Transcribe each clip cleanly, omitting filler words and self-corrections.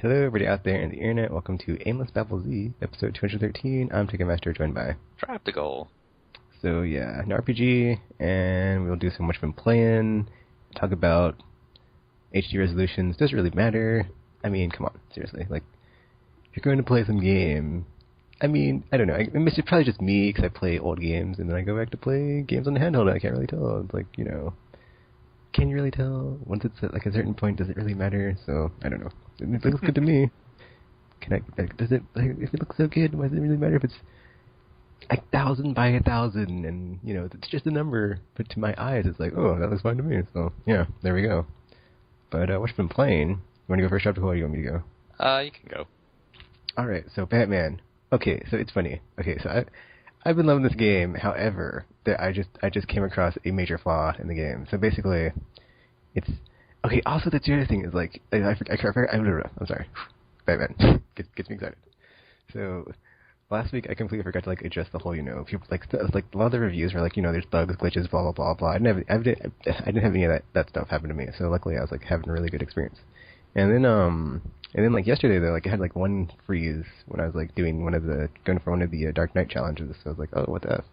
Hello, everybody out there in the internet. Welcome to Aimless Babble Z, episode 213. I'm Ticketmaster, joined by Traptical. So, yeah, an RPG, and we'll do some what you've been playing, talk about HD resolutions. Doesn't really matter. I mean, come on, seriously. Like, if you're going to play some game, I mean, I don't know. It's probably just me, because I play old games, and then I go back to play games on the handheld, and I can't really tell. It's like, you know, can you really tell? Once it's at like a certain point, does it really matter? So, I don't know. It looks good to me. Does it, like, if it looks so good, why does it really matter if it's 1,000 by 1,000 and, you know, it's just a number, but to my eyes it's like, oh, that looks fine to me. So, yeah, there we go. But, what you've been playing? You want to go first, Traptical, or do you want me to go? You can go. Alright, so Batman. Okay, so it's funny. Okay, so I've been loving this game, however, I just came across a major flaw in the game. So basically, it's... Okay, also the other thing is, like, I'm sorry. Batman. Gets me excited. So, last week I completely forgot to, like, address the whole, you know, people, like, a lot of the reviews were like, you know, there's bugs, glitches, blah, blah, blah, blah. I didn't have any of that stuff happen to me, so luckily I was, like, having a really good experience. And then, like, yesterday, though, like, I had, like, one freeze when I was, like, going for one of the Dark Knight challenges, so I was like, oh, what the F?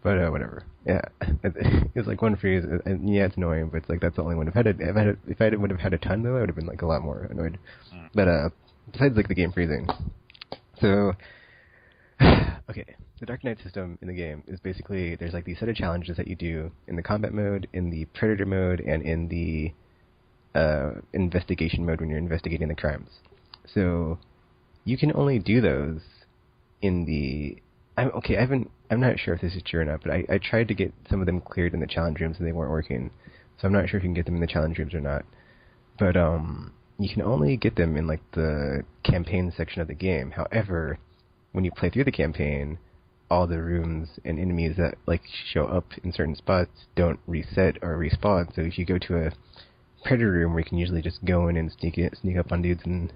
But, whatever. Yeah. It was, like, one freeze, and yeah, it's annoying, but it's, like, that's the only one. If I would have had a ton, though, I would have been, like, a lot more annoyed. But, besides, like, the game freezing. So, okay, the Dark Knight system in the game is basically, there's, like, these set of challenges that you do in the combat mode, in the predator mode, and in the investigation mode when you're investigating the crimes. So, you can only do those in the... I'm not sure if this is true or not, but I tried to get some of them cleared in the challenge rooms and they weren't working. So I'm not sure if you can get them in the challenge rooms or not. But, you can only get them in, like, the campaign section of the game. However, when you play through the campaign, all the rooms and enemies that, like, show up in certain spots don't reset or respawn. So if you go to a predator room where you can usually just go in and sneak up on dudes and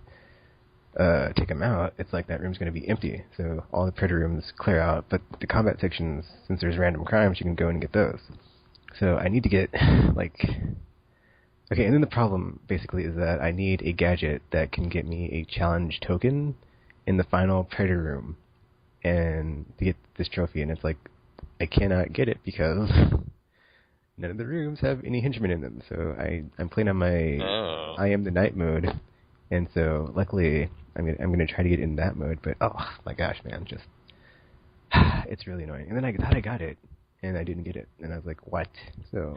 take them out, it's like that room's going to be empty. So all the predator rooms clear out, but the combat sections, since there's random crimes, you can go in and get those. So I need to get, like... Okay, and then the problem, basically, is that I need a gadget that can get me a challenge token in the final predator room and to get this trophy, and it's like, I cannot get it because none of the rooms have any henchmen in them. So I'm playing on my I Am the Night mode, and so luckily I'm gonna try to get in that mode. But oh my gosh, man, just it's really annoying. And then I thought I got it, and I didn't get it, and I was like, what? So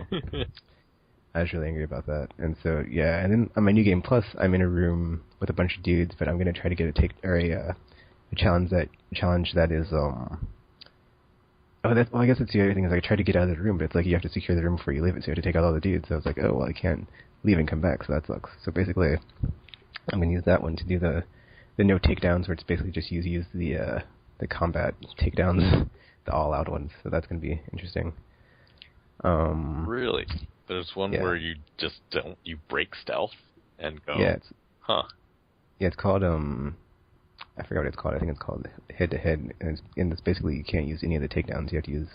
I was really angry about that. And so yeah, and then on my New Game Plus, I'm in a room with a bunch of dudes, but I'm gonna try to get a challenge that is I guess that's the other thing is I tried to get out of the room, but it's like you have to secure the room before you leave it, so you have to take out all the dudes. So I was like, oh, well, I can't leave and come back, so that sucks. So basically, I'm going to use that one to do the no takedowns, where it's basically just use the combat takedowns, the all-out ones. So that's going to be interesting. Really? There's one where you just you break stealth and go? Yeah. Huh. Yeah, it's called, I forgot what it's called. I think it's called head-to-head, and it's basically you can't use any of the takedowns. You have to use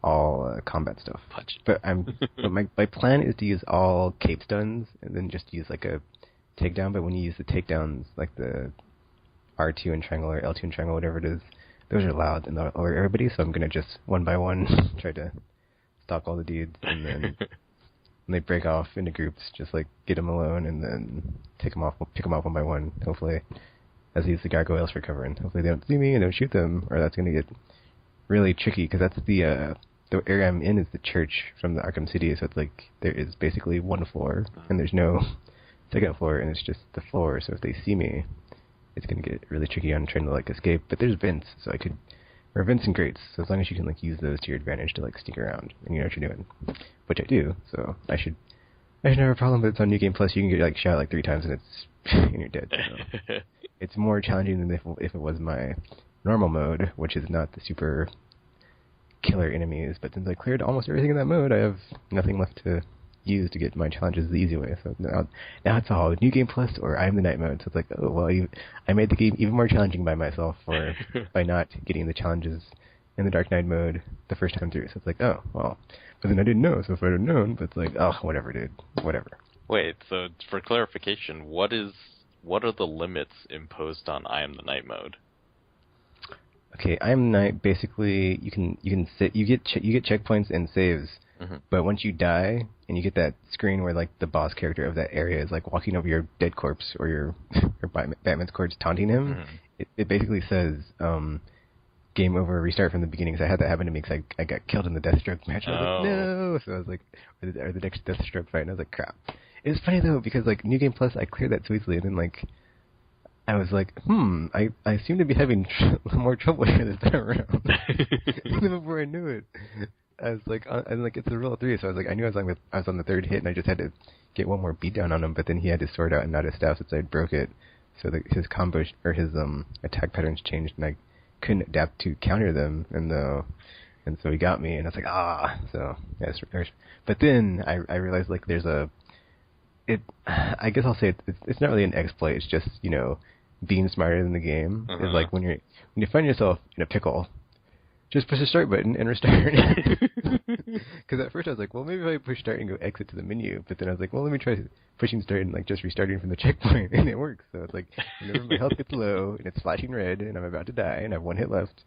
all combat stuff. Punch. But my plan is to use all cape stuns and then just use like a takedown. But when you use the takedowns, like the R2 and triangle or L2 and triangle, whatever it is, those are loud and over everybody. So I'm gonna just one by one try to stalk all the dudes, and then when they break off into groups, just like get them alone and then pick them off one by one. Hopefully, as I use the gargoyles for cover, and hopefully they don't see me and don't shoot them, or that's going to get really tricky, because that's the area I'm in is the church from the Arkham City, so it's like there is basically one floor, and there's no second floor, and it's just the floor, so if they see me, it's going to get really tricky on trying to, like, escape. But there's vents, so vents and grates, so as long as you can, like, use those to your advantage to, like, sneak around, and you know what you're doing, which I do, so I should have a problem, but it's on New Game Plus, you can get, like, shot, like, 3 times, and and you're dead, so. It's more challenging than if it was my normal mode, which is not the super killer enemies. But since I cleared almost everything in that mode, I have nothing left to use to get my challenges the easy way. So now it's all New Game Plus or I Am the Night mode. So it's like, oh, well, I made the game even more challenging by myself by not getting the challenges in the Dark Knight mode the first time through. So it's like, oh, well, but then I didn't know, so if I'd have known, but it's like, oh, whatever, dude, whatever. Wait, so for clarification, what is what are the limits imposed on I Am the Night mode? Okay, I Am the Night, basically, you get checkpoints and saves, but once you die, and you get that screen where, like, the boss character of that area is, like, walking over your dead corpse, or your Batman's corpse, taunting him, it basically says, game over, restart from the beginning, because I had that happen to me, because I got killed in the Deathstroke match, and I was like, no! So I was like, or the next Deathstroke fight, and I was like, crap. It was funny, though, because, like, New Game Plus, I cleared that so easily, and then, like, I was like, I seem to be having more trouble here this time around. And then before I knew it, I was like, it's a roll 3, so I was like, I knew I was on the third hit, and I just had to get one more beatdown on him, but then he had his sword out and not his staff, since I broke it, so his combo, or his attack patterns changed, and I couldn't adapt to counter them, and so he got me, and I was like, so, yes, but then I realized, like, I guess I'll say it's not really an exploit, it's just, being smarter than the game. Is like when you find yourself in a pickle, just push the start button and restart. Because at first I was like, well, maybe if I push start and go exit to the menu, but then I was like, well, let me try pushing start and like just restarting from the checkpoint, and it works. So it's like whenever my health gets low and it's flashing red and I'm about to die and I have one hit left,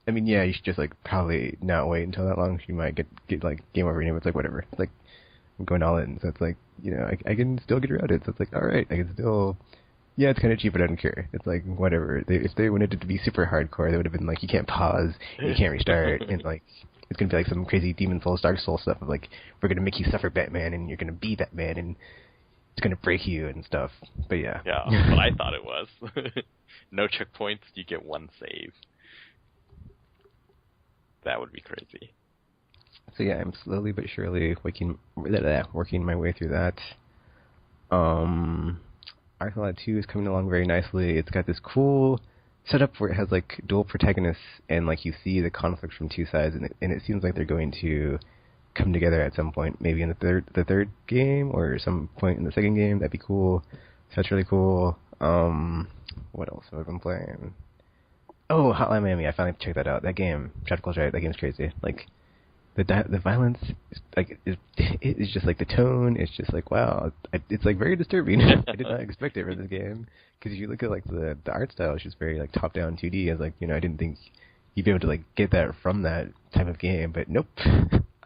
I mean, yeah, you should just like probably not wait until that long. You might get like game over, and it's like whatever. It's like I'm going all in, so it's like I can still get around it. So it's like all right, I can still. Yeah, it's kind of cheap, but I don't care. It's like, whatever. If they wanted it to be super hardcore, they would have been like, you can't pause, and you can't restart, and like, it's going to be like some crazy Demon Souls, Dark Souls stuff of like, we're going to make you suffer Batman, and you're going to be Batman, and it's going to break you and stuff. But yeah. Yeah, but I thought it was. No checkpoints, you get one save. That would be crazy. So yeah, I'm slowly but surely working my way through that. Arkham 2 is coming along very nicely. It's got this cool setup where it has like dual protagonists, and like you see the conflict from two sides, and it seems like they're going to come together at some point, maybe in the third game or some point in the second game. That'd be cool. So that's really cool. What else have I been playing? Oh, Hotline Miami. I finally checked that out. That game, Tropical Strike, that game's crazy. Like the violence, it's just like the tone. It's just like wow, it's like very disturbing. I did not expect it for this game, because if you look at like the art style, it's just very like top down 2D. I was like, I didn't think you'd be able to like get that from that type of game, but nope,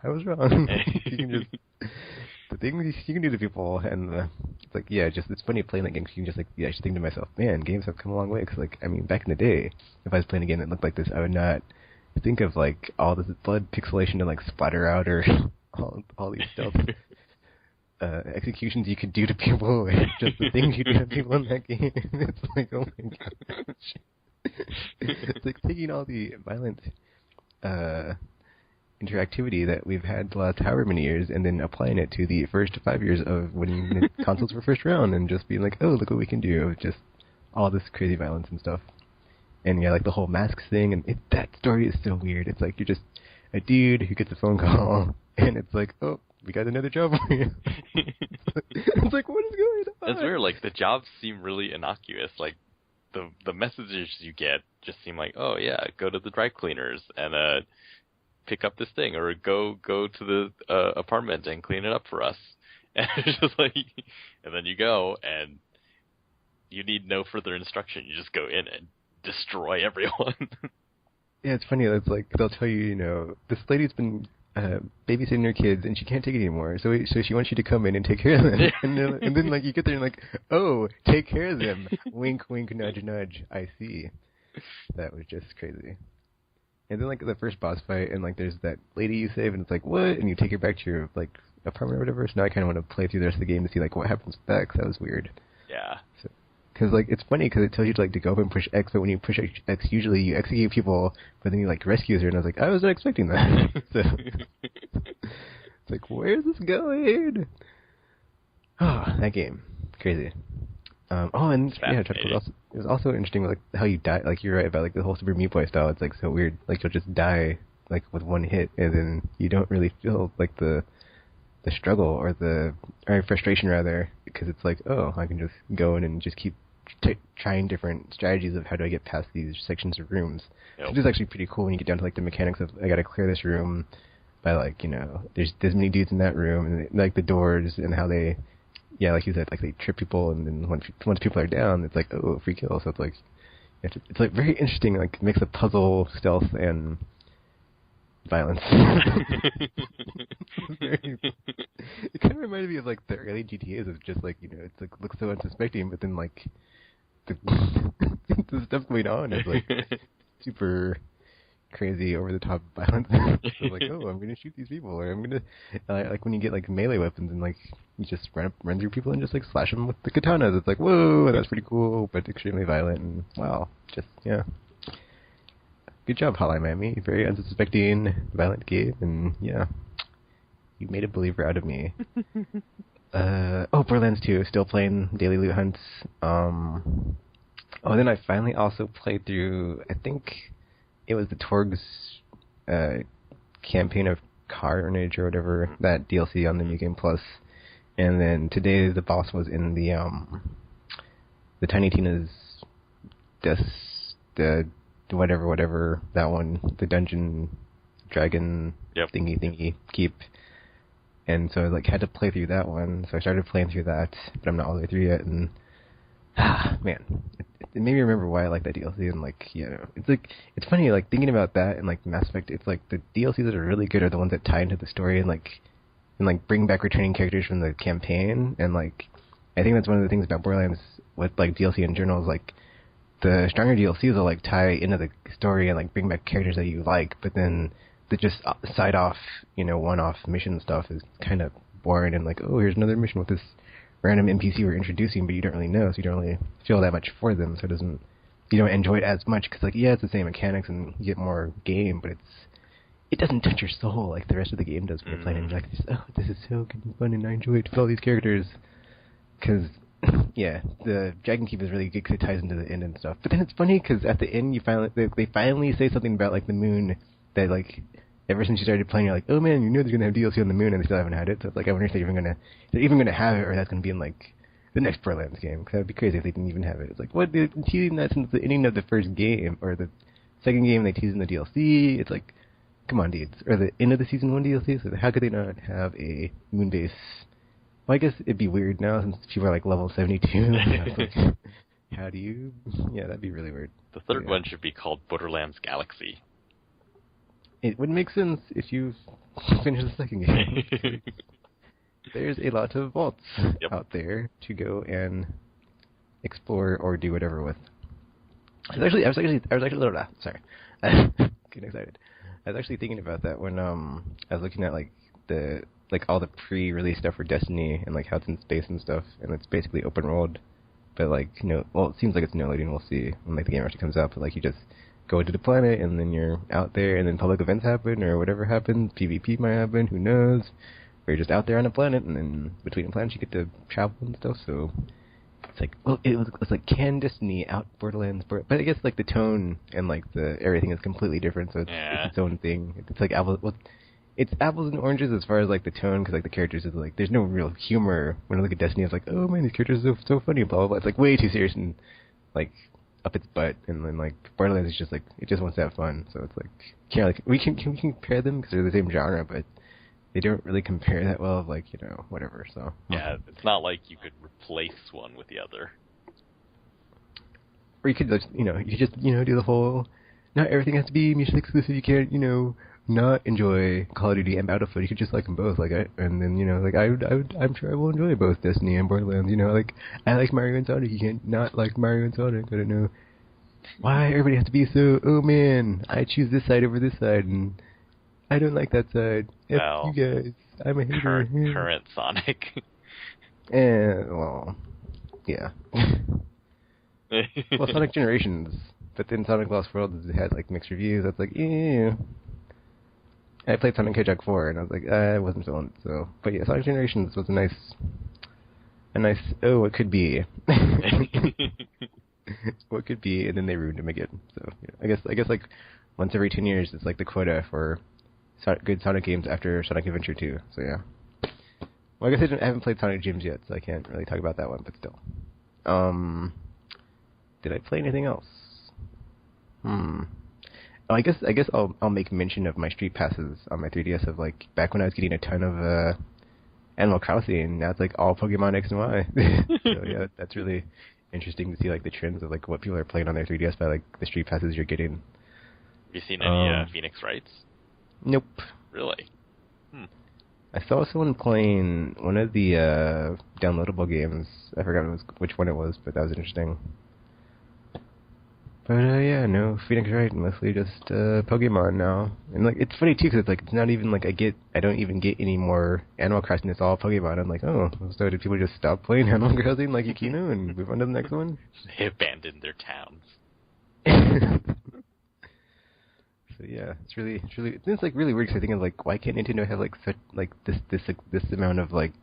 I was wrong. You can just the things you can do to people, and it's like it's funny playing that game, because you can just like I just think to myself, man, games have come a long way. Because like I mean, back in the day, if I was playing a game that looked like this, I would not think of like all this blood pixelation to like splatter out, or all these stealth executions you could do to people, and just the things you do to people in that game. It's like, oh my gosh. It's like taking all the violent interactivity that we've had the last however many years, and then applying it to the first 5 years of when the consoles were first around, and just being like, oh, look what we can do. Just all this crazy violence and stuff. And yeah, like the whole masks thing, and that story is so weird. It's like you're just a dude who gets a phone call, and it's like, oh, we got another job for you. It's like, what is going on? It's weird. Like the jobs seem really innocuous. Like the messages you get just seem like, oh yeah, go to the dry cleaners and pick up this thing, or go to the apartment and clean it up for us. And it's just like, and then you go, and you need no further instruction. You just go in and destroy everyone. Yeah, it's funny. It's like they'll tell you, this lady's been babysitting her kids and she can't take it anymore, so she wants you to come in and take care of them. and then like you get there and like, oh, take care of them. Wink, wink, nudge, nudge. I see. That was just crazy. And then like the first boss fight, and like there's that lady you save, and it's like, what? And you take her back to your like apartment or whatever. So now I kind of want to play through the rest of the game to see like what happens with that, 'cause that was weird. Yeah. Because like it's funny because it tells you to like to go up and push X, but when you push X, usually you execute people, but then you like rescue her, and I was like, I was not expecting that. So it's like, where's this going? Oh, that game, crazy. And yeah, it was also interesting like how you die. Like you're right about like the whole Super Meat Boy style. It's like so weird. Like you'll just die like with one hit, and then you don't really feel like the struggle or frustration rather, because it's like, oh, I can just go in and just keep trying different strategies of how do I get past these sections of rooms. Yep. Which is actually pretty cool when you get down to like the mechanics of I got to clear this room by like there's this many dudes in that room, and like the doors and how they yeah, like you said, like they trip people, and then once people are down, it's like, oh, free kill. So it's like it's like very interesting, like mix of puzzle, stealth, and violence. It kind of reminded me of like the early GTA's of just like, it's like looks so unsuspecting, but then like the, the stuff going on is like super crazy, over the top violence. So like, oh, I'm gonna shoot these people, or I'm gonna like when you get like melee weapons and like you just run through people and just like slash them with the katanas. It's like, whoa, that's pretty cool, but extremely violent, and wow, just yeah. Good job, Hotline Miami. Very unsuspecting, violent game, and yeah, you made a believer out of me. Borderlands 2, still playing daily loot hunts. Then I finally also played through, I think it was the Torg's campaign of Carnage or whatever, that DLC on the New Game Plus. And then today the boss was in the Tiny Tina's the whatever that one, the dungeon dragon thingy keep. And so I like had to play through that one. So I started playing through that, but I'm not all the way through yet. And man, it made me remember why I like that DLC. And like, it's funny, like thinking about that and like Mass Effect. It's like the DLCs that are really good are the ones that tie into the story and bring back returning characters from the campaign. And like, I think that's one of the things about Borderlands with like DLC in general is like the stronger DLCs will like tie into the story and like bring back characters that you like, but then the just side off, one-off mission stuff is kind of boring and like, oh, here's another mission with this random NPC we're introducing, but you don't really know, so you don't really feel that much for them, so you don't enjoy it as much, because like, yeah, it's the same mechanics and you get more game, but it doesn't touch your soul like the rest of the game does when you're playing. You're like, oh, this is so good and fun, and I enjoy it with all these characters, because yeah, the Dragon Keep is really good because it ties into the end and stuff. But then it's funny because at the end they finally say something about like the moon that like ever since you started playing, you're like, oh man, they're gonna have DLC on the moon, and they still haven't had it. So it's like, I wonder if they're even gonna have it, or that's gonna be in like the next Borderlands game. Because that would be crazy if they didn't even have it. It's like, what? They're teasing that since the ending of the first game, or the second game they teased in the DLC. It's like, come on, dudes, or the end of the season 1 DLC. So how could they not have a moon base? Well, I guess it'd be weird now since people are like level 72. Like, how do you? Yeah, that'd be really weird. The third one should be called Borderlands Galaxy. It would make sense if you finish the second game. There's a lot of vaults out there to go and explore or do whatever with. I was actually sorry. Getting excited. I was actually thinking about that when I was looking at like all the pre-release stuff for Destiny and like how it's in space and stuff, and it's basically open world, but like it seems like it's no loading. We'll see when like the game actually comes out. But like you just go to the planet and then you're out there, and then public events happen or whatever happens. PvP might happen, who knows? Or you're just out there on a planet, and then between the planets you get to travel and stuff. So it's like, well, it's like, can Destiny out Borderlands? But I guess like the tone and like the everything is completely different. So it's its own thing. It's like it's apples and oranges as far as like the tone, because like the characters is like there's no real humor. When I look at Destiny, it's like, oh man, these characters are so funny, blah blah blah. It's like way too serious and like up its butt. And then like Borderlands is just like, it just wants to have fun. So it's like, we can compare them because they're the same genre, but they don't really compare that well. Like, whatever. So yeah, it's not like you could replace one with the other. Or you could just, do the whole, not everything has to be mutually exclusive. You can't, not enjoy Call of Duty and Battlefield. You could just like them both, and then I'm sure I will enjoy both Destiny and Borderlands. Like I like Mario and Sonic. You can't not like Mario and Sonic. I don't know why everybody has to be so. Oh man, I choose this side over this side, and I don't like that side. Well, you guys, I'm a hater. Current Sonic. Well, yeah. Well, Sonic Generations, but then Sonic Lost World had like mixed reviews. That's like, yeah. I played Sonic Hedgehog 4, and I was like, I wasn't feeling it. So, but yeah, Sonic Generations was a nice, it could be. What could be, and then they ruined him again. So, yeah, I guess like once every 10 years, it's like the quota for good Sonic games after Sonic Adventure 2. So yeah. Well, I guess I haven't played Sonic Gyms yet, so I can't really talk about that one. But still, did I play anything else? I guess I'll make mention of my street passes on my 3DS of like back when I was getting a ton of Animal Crossing. Now it's like all Pokemon X and Y. So yeah, that's really interesting to see like the trends of like what people are playing on their 3DS by like the street passes you're getting. Have you seen any Phoenix Wrights? Nope. Really? I saw someone playing one of the downloadable games. I forgot which one it was, but that was interesting. But yeah, no, Phoenix Wright, mostly just Pokemon now. And like it's funny too, because it's like it's not even like I don't even get any more Animal Crossing. It's all Pokemon. I'm like, oh, so did people just stop playing Animal Crossing like Yukino and move on to the next one? They abandoned their towns. So yeah, it's like really weird. Cause I think of like, why can't Nintendo have like such like this amount of like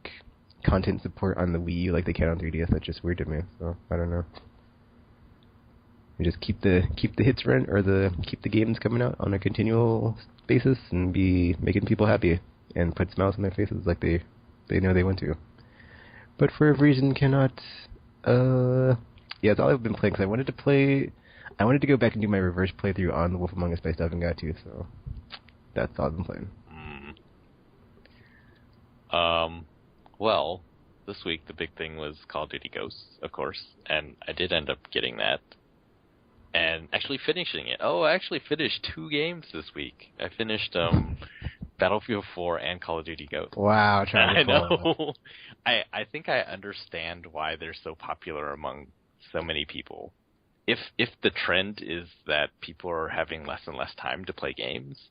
content support on the Wii U like they can on 3DS? That's just weird to me. So I don't know. And just keep the hits run or keep the games coming out on a continual basis and be making people happy and put smiles on their faces like they know they want to. But for a reason cannot. Yeah, that's all I've been playing. Because I wanted to go back and do my reverse playthrough on The Wolf Among Us, but I still haven't got to. So that's all I've been playing. Well, this week the big thing was Call of Duty Ghosts, of course, and I did end up getting that. And actually finishing it. Oh, I actually finished 2 games this week. I finished Battlefield 4 and Call of Duty Ghosts. Wow, I know. I think I understand why they're so popular among so many people. If the trend is that people are having less and less time to play games,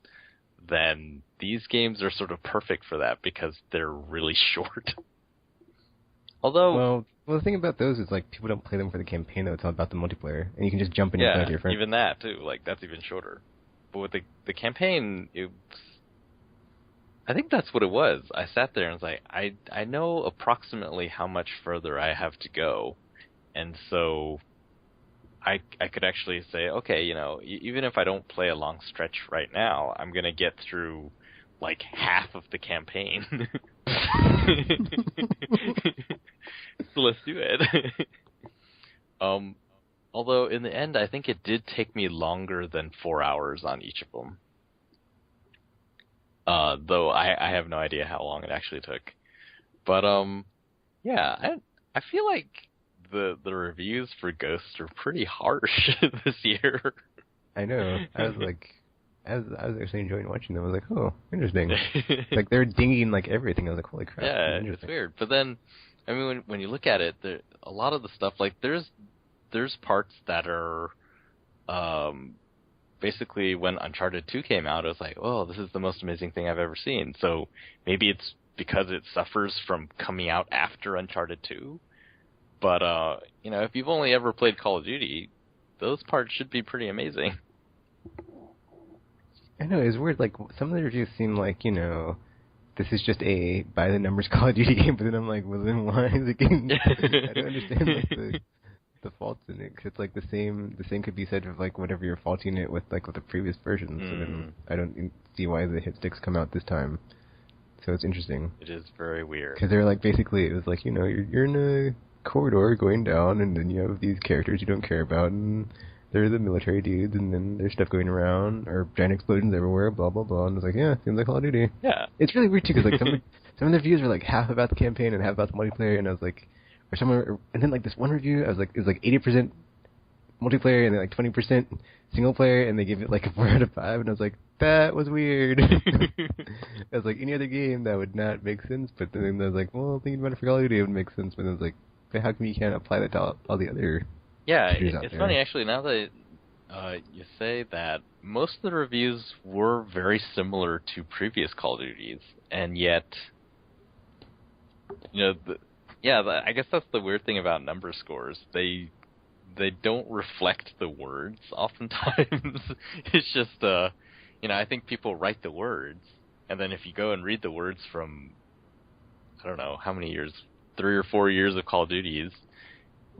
then these games are sort of perfect for that because they're really short. Although... Well, the thing about those is, like, people don't play them for the campaign, though. It's all about the multiplayer. And you can just jump in and play with your friends. Even that, too. Like, that's even shorter. But with the campaign, I think that's what it was. I sat there and was like, I know approximately how much further I have to go. And so I could actually say, okay, you know, even if I don't play a long stretch right now, I'm going to get through, like, half of the campaign. So let's do it. Although in the end, I think it did take me longer than 4 hours on each of them. Though I have no idea how long it actually took. But yeah, I feel like the reviews for Ghosts are pretty harsh this year. I know. I was like, I was actually enjoying watching them. I was like, oh, interesting. Like they're dinging like everything. I was like, holy crap. Yeah, it's weird. But then, I mean, when you look at it, a lot of the stuff, like there's parts that are, basically when Uncharted 2 came out, I was like, oh, this is the most amazing thing I've ever seen. So maybe it's because it suffers from coming out after Uncharted 2. But, you know, if you've only ever played Call of Duty, those parts should be pretty amazing. I know, it's weird. Like, some of the reviews seem like, you know, this is just a by-the-numbers Call of Duty game, but then I'm like, well, then why is it getting... I don't understand, like, the faults in it, because it's like the same could be said of, like, whatever you're faulting it with, like, with the previous versions, so then I don't see why the hit sticks come out this time. So it's interesting. It is very weird. Because they're like, basically, it was like, you know, you're in a corridor going down, and then you have these characters you don't care about, and they're the military dudes, and then there's stuff going around, or giant explosions everywhere, blah, blah, blah, and it's like, yeah, seems like Call of Duty. Yeah. It's really weird, too, because, like, some of the reviews were, like, half about the campaign and half about the multiplayer, and I was like, and then, like, this one review, I was like, it was, like, 80% multiplayer, and then, like, 20% single player, and they gave it, like, a 4 out of 5, and I was like, that was weird. I was like, any other game, that would not make sense, but then I was like, well, thinking about it for Call of Duty, it would make sense, but then I was like, how come you can't apply that to all the other... Yeah, it's funny, actually, now that you say that, most of the reviews were very similar to previous Call of Duties, and yet, you know, I guess that's the weird thing about number scores. They don't reflect the words oftentimes. It's just, you know, I think people write the words, and then if you go and read the words from, I don't know, how many years, 3 or 4 years of Call of Duties,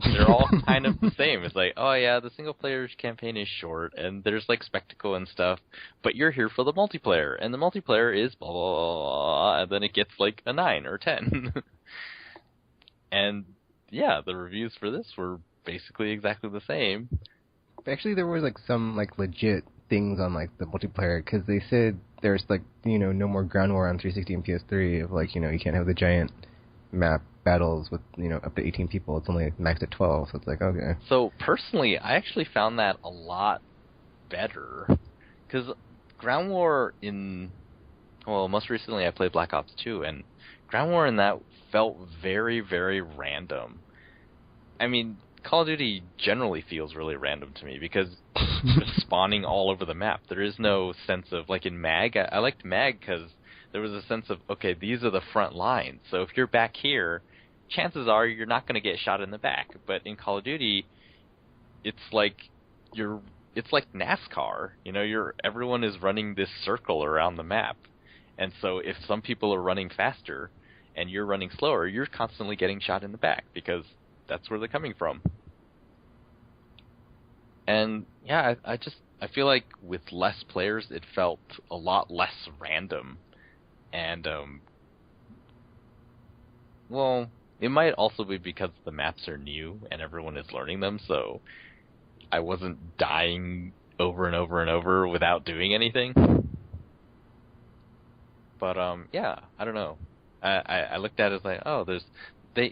they're all kind of the same. It's like, oh yeah, the single player campaign is short, and there's like spectacle and stuff, but you're here for the multiplayer, and the multiplayer is blah, blah, blah, and then it gets like a 9 or 10. And yeah, the reviews for this were basically exactly the same. Actually, there was like some like legit things on like the multiplayer, because they said there's like no more ground war on 360 and PS3 of like you can't have the giant map battles with up to 18 people. It's only maxed at 12, so it's like okay. So personally, I actually found that a lot better because ground war most recently I played Black Ops 2, and ground war in that felt very, very random. I mean, Call of Duty generally feels really random to me because you're just spawning all over the map. There is no sense of, like in MAG, I liked MAG because there was a sense of, okay, these are the front lines. So if you're back here, chances are you're not going to get shot in the back. But in Call of Duty, it's like NASCAR. Everyone is running this circle around the map. And so if some people are running faster and you're running slower, you're constantly getting shot in the back because that's where they're coming from. And yeah, I feel like with less players, it felt a lot less random. And, it might also be because the maps are new and everyone is learning them, so I wasn't dying over and over and over without doing anything. But, yeah, I don't know. I looked at it as like,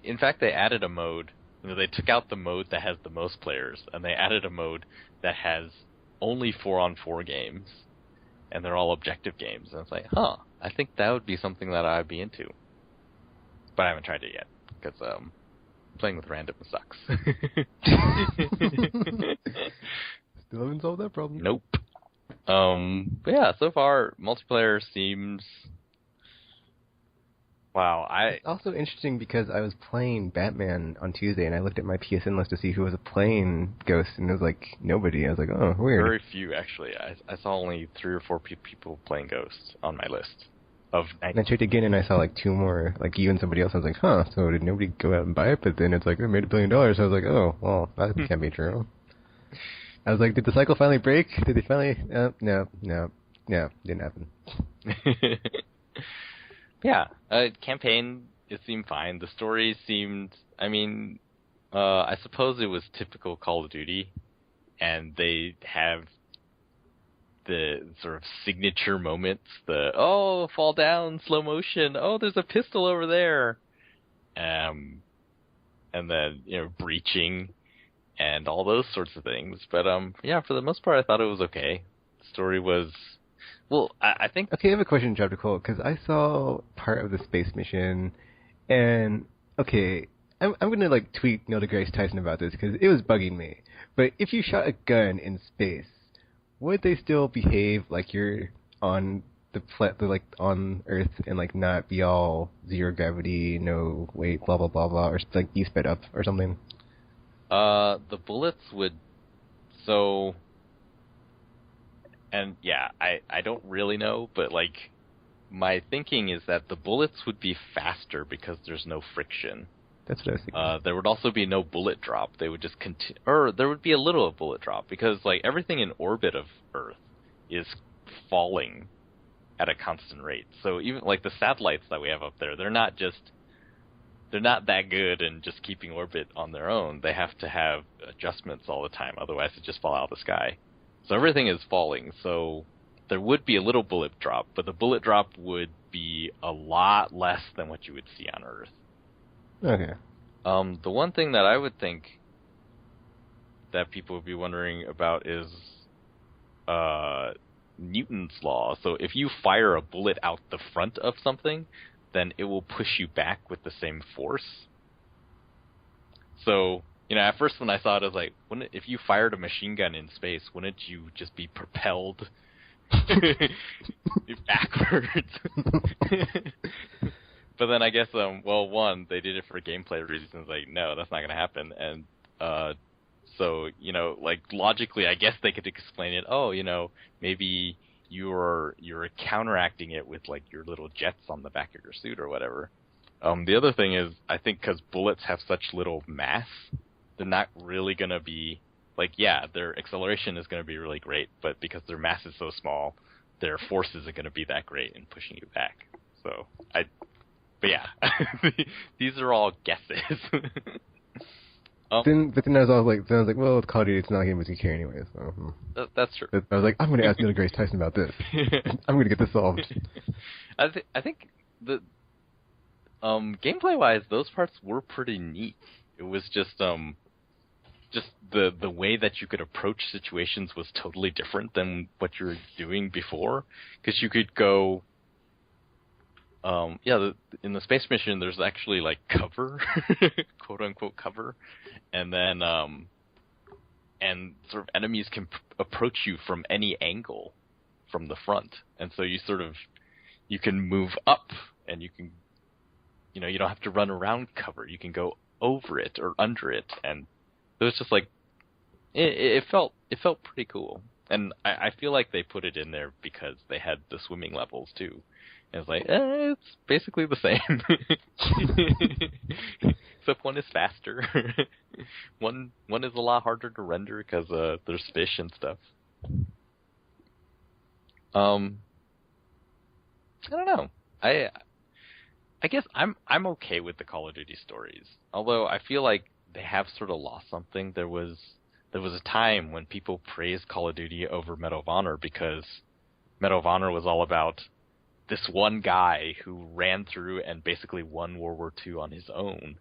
in fact, they added a mode. They took out the mode that has the most players, and they added a mode that has only 4-on-4 games, and they're all objective games. And it's like, I think that would be something that I'd be into. But I haven't tried it yet, because playing with random sucks. Still haven't solved that problem. Nope. But yeah, so far, multiplayer seems... Wow, It's also interesting because I was playing Batman on Tuesday, and I looked at my PSN list to see who was playing Ghost, and it was like nobody. I was like, oh, weird. Very few, actually. I saw only 3 or 4 people playing Ghost on my list. And I checked again, and I saw like 2 more, like you and somebody else. I was like, so did nobody go out and buy it? But then it's like, it made $1 billion. I was like, oh, well, that can't be true. I was like, did the cycle finally break? Did they finally? No, didn't happen. Yeah, campaign, it seemed fine. The story seemed, I suppose it was typical Call of Duty, and they have the sort of signature moments, fall down, slow motion, there's a pistol over there, and then, breaching, and all those sorts of things. But, yeah, for the most part, I thought it was okay. The story was... Well, I think... Okay, I have a question, Job to quote, because I saw part of the space mission, and, okay, I'm going to, tweet Neil deGrasse Tyson about this, because it was bugging me. But if you shot a gun in space, would they still behave like you're on on Earth and, not be all zero gravity, no weight, blah, blah, blah, blah, or, be sped up or something? The bullets would... So... And yeah, I don't really know, but my thinking is that the bullets would be faster because there's no friction. That's what I was thinking. There would also be no bullet drop. They would just continue, or there would be a little of bullet drop because everything in orbit of Earth is falling at a constant rate. So even the satellites that we have up there, they're not that good and just keeping orbit on their own. They have to have adjustments all the time, otherwise they just fall out of the sky. So everything is falling, so there would be a little bullet drop, but the bullet drop would be a lot less than what you would see on Earth. Okay. The one thing that I would think that people would be wondering about is Newton's law. So if you fire a bullet out the front of something, then it will push you back with the same force. So... at first when I saw it, I was like, if you fired a machine gun in space, wouldn't you just be propelled backwards? But then I guess, one, they did it for gameplay reasons. No, that's not going to happen. And so, logically, I guess they could explain it. Maybe you're counteracting it with, your little jets on the back of your suit or whatever. The other thing is, I think because bullets have such little mass, they're not really going to be, their acceleration is going to be really great, but because their mass is so small, their force isn't going to be that great in pushing you back. So, but yeah, these are all guesses. But then I was all like, well, with Call of Duty, it's not a game we can carry anyway. So that's true. I was like, I'm going to ask Neil deGrasse Tyson about this. I'm going to get this solved. I think the gameplay wise, those parts were pretty neat. It was just the way that you could approach situations was totally different than what you were doing before, because you could go. In the space mission, there's actually like cover, quote unquote cover, and then and sort of enemies can approach you from any angle from the front, and so you can move up, and you can, you don't have to run around cover. You can go over it or under it, and it was just like it felt pretty cool, and I feel like they put it in there because they had the swimming levels too. And it's like, it's basically the same. Except one is faster. One is a lot harder to render because there's fish and stuff. I don't know. I guess I'm okay with the Call of Duty stories. Although I feel like they have sort of lost something. There was a time when people praised Call of Duty over Medal of Honor because Medal of Honor was all about this one guy who ran through and basically won World War II on his own.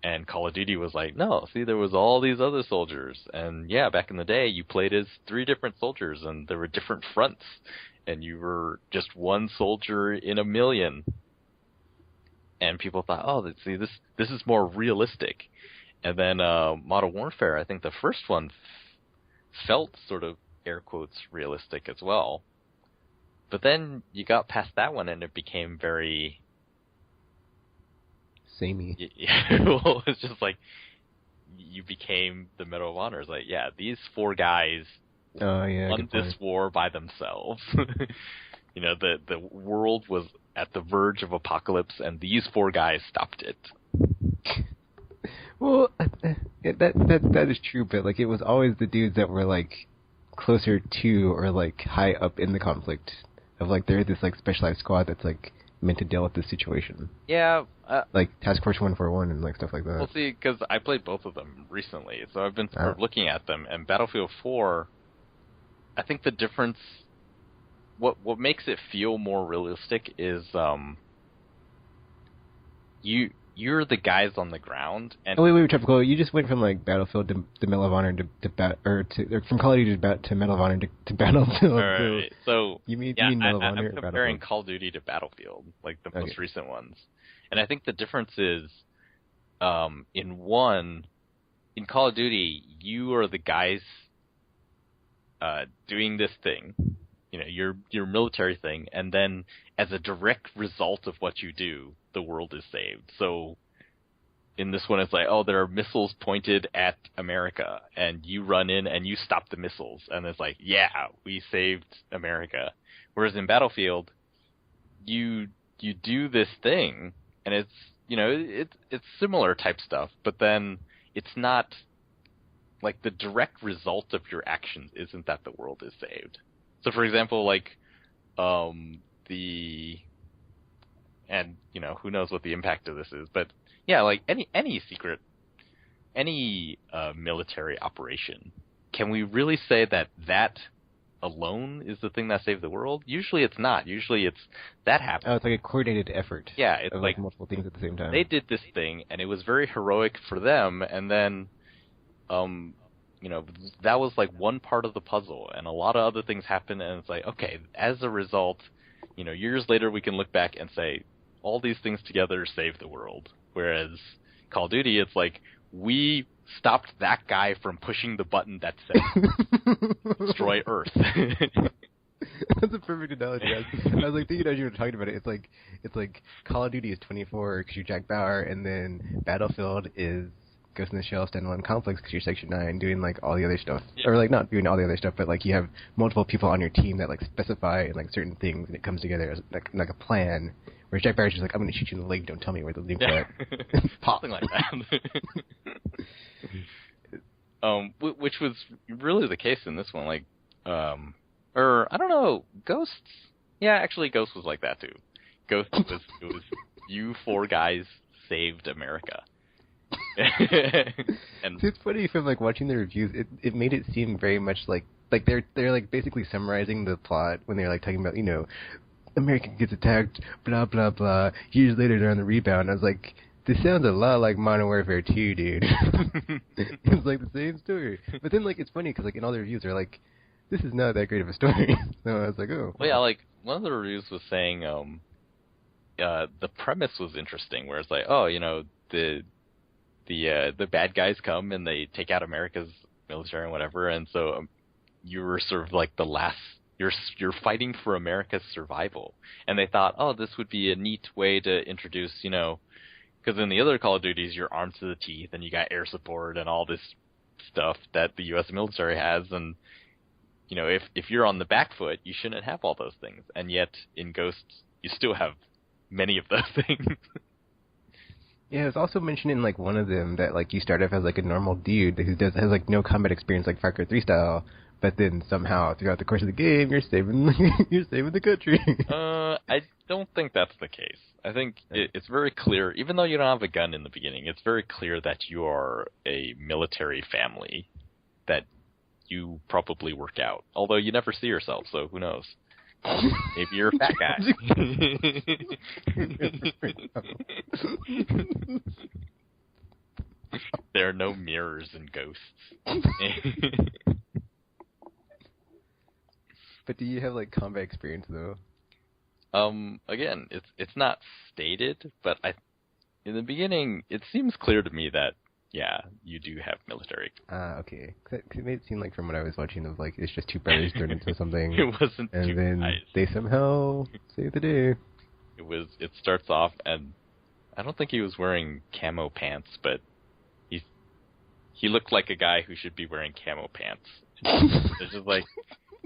And Call of Duty was like, no, see, there was all these other soldiers. And yeah, back in the day, you played as 3 different soldiers, and there were different fronts. And you were just one soldier in a million. And people thought, oh, see, this is more realistic. And then Modern Warfare, I think the first one felt sort of, air quotes, realistic as well. But then you got past that one, and it became very samey. Yeah, well, it's just like you became the Medal of Honor. It's like, yeah, these 4 guys won this war by themselves. The world was at the verge of apocalypse, and these 4 guys stopped it. Well, that is true, but like it was always the dudes that were like closer to or like high up in the conflict. Of like they're this like specialized squad that's like meant to deal with this situation. Yeah, like Task Force 141 and like stuff like that. Well, see, because I played both of them recently, so I've been sort of looking at them. And Battlefield 4, I think the difference, what makes it feel more realistic is you're the guys on the ground. And wait, Tropical, you just went from like Battlefield to Medal of Honor from Call of Duty to Medal of Honor to Battlefield. Right. So you mean Medal of Honor? I'm comparing Call of Duty to Battlefield, like the most recent ones, and I think the difference is, in Call of Duty, you are the guys doing this thing, your military thing, and then as a direct result of what you do, the world is saved. So in this one, it's like, oh, there are missiles pointed at America, and you run in and you stop the missiles, and it's like, yeah, we saved America. Whereas in Battlefield, you do this thing, and it's similar type stuff, but then it's not like the direct result of your actions isn't that the world is saved. So for example, like and who knows what the impact of this is, but yeah, like any secret, military operation, can we really say that alone is the thing that saved the world? Usually it's not. Usually it's that happened. Oh, it's like a coordinated effort. Yeah, it's like multiple things at the same time. They did this thing, and it was very heroic for them, and then that was like one part of the puzzle, and a lot of other things happened, and it's like, okay, as a result, years later we can look back and say, all these things together saved the world. Whereas Call of Duty, it's like, we stopped that guy from pushing the button that said, destroy Earth. That's a perfect analogy. I was like thinking as you were talking about it, it's like Call of Duty is 24 because you're Jack Bauer, and then Battlefield is Ghost in the Shell standalone complex because you're Section 9 doing like all the other stuff. Yeah. Or like not doing all the other stuff, but like you have multiple people on your team that like specify in like certain things, and it comes together as like a plan. Whereas Jack Bauer's just like, I'm going to shoot you in the leg, don't tell me where the nuke's at. Something like that. Which was really the case in this one. Like, or I don't know, Ghosts. Yeah, actually, Ghost was like that too. Ghost was you 4 guys saved America. And See, it's funny from like watching the reviews. It made it seem very much like they're like basically summarizing the plot when they're like talking about America gets attacked, blah blah blah. Years later they're on the rebound. I was like, this sounds a lot like Modern Warfare 2, dude. It's like the same story. But then like it's funny because like in all the reviews they're like, this is not that great of a story. So I was like, oh. well, yeah, like one of the reviews was saying the premise was interesting, where it's like, oh, the bad guys come and they take out America's military and whatever, and so you were sort of like the last. You're fighting for America's survival, and they thought, oh, this would be a neat way to introduce, because in the other Call of Duties, you're armed to the teeth and you got air support and all this stuff that the U.S. military has, and if you're on the back foot, you shouldn't have all those things, and yet in Ghosts, you still have many of those things. Yeah, it's also mentioned in like one of them that like you start off as like a normal dude who has like no combat experience like Far Cry 3 style, but then somehow throughout the course of the game you're saving the country. I don't think that's the case. I think it's very clear, even though you don't have a gun in the beginning, it's very clear that you are a military family, that you probably work out. Although you never see yourself, so who knows? Maybe you're a fat guy. There are no mirrors in Ghosts. But do you have like combat experience though? Again, it's not stated, but in the beginning it seems clear to me that you do have military. Okay. 'Cause it made it seem like from what I was watching of like it's just two brothers turned into something. It wasn't and two then guys. they somehow save the day. It starts off, and I don't think he was wearing camo pants, but he looked like a guy who should be wearing camo pants. It's just like,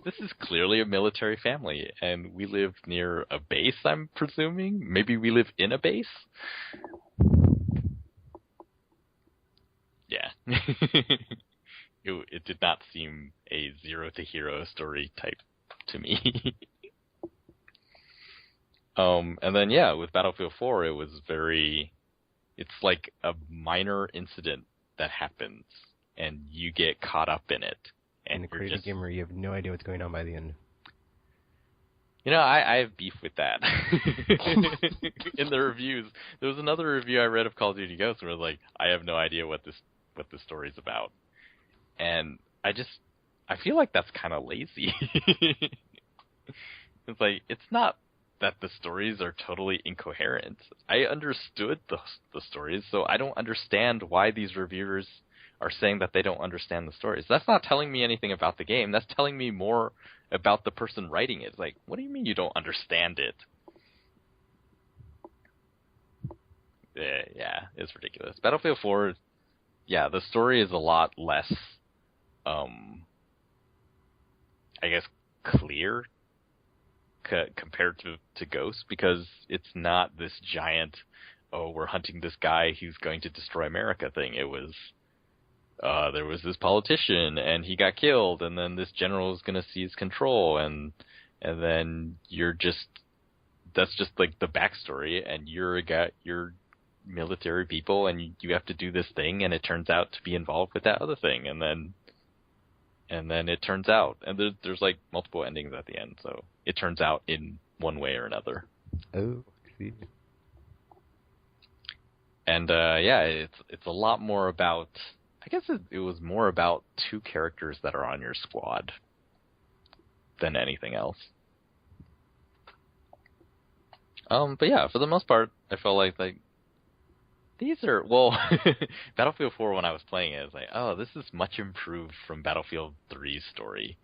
this is clearly a military family, and we live near a base, I'm presuming? Maybe we live in a base? Yeah. It did not seem a zero to hero story type to me. And then, with Battlefield 4, it's like a minor incident that happens, and you get caught up in it. And the crazy gamer, you have no idea what's going on by the end. I have beef with that. In the reviews, there was another review I read of Call of Duty Ghosts where it was like, I have no idea what this story's about. And I feel like that's kind of lazy. It's like, it's not that the stories are totally incoherent. I understood the stories, so I don't understand why these reviewers are saying that they don't understand the stories. That's not telling me anything about the game. That's telling me more about the person writing it. It's like, what do you mean you don't understand it? Yeah, it's ridiculous. Battlefield 4, the story is a lot less, I guess, clear compared to Ghost, because it's not this giant, we're hunting this guy who's going to destroy America thing. It was, there was this politician and he got killed, and then this general is going to seize control, and then that's just like the backstory, and you're military people, and you have to do this thing, and it turns out to be involved with that other thing, and then it turns out, and there's like multiple endings at the end, so it turns out in one way or another. Oh, I see. And it's a lot more about, I guess it was more about two characters that are on your squad than anything else. But yeah, for the most part, I felt like these are, Battlefield 4, when I was playing it, I was like, oh, this is much improved from Battlefield 3's story.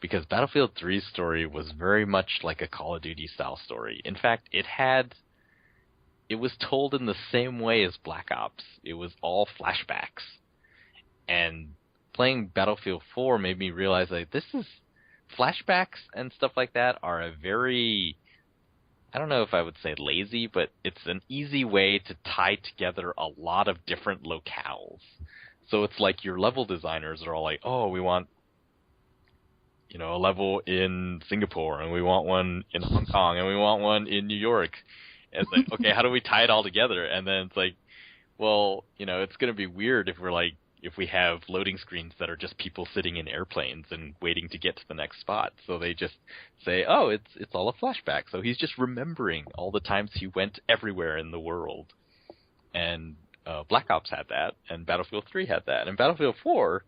Because Battlefield 3's story was very much like a Call of Duty style story. In fact, it was told in the same way as Black Ops. It was all flashbacks. And playing Battlefield 4 made me realize, like, flashbacks and stuff like that are a very, I don't know if I would say lazy, but it's an easy way to tie together a lot of different locales. So it's like your level designers are all like, oh, we want, a level in Singapore, and we want one in Hong Kong, and we want one in New York. And it's like, okay, how do we tie it all together? And then it's like, well, it's going to be weird if we have loading screens that are just people sitting in airplanes and waiting to get to the next spot. So they just say, oh, it's all a flashback. So he's just remembering all the times he went everywhere in the world. And Black Ops had that, and Battlefield 3 had that. And Battlefield 4,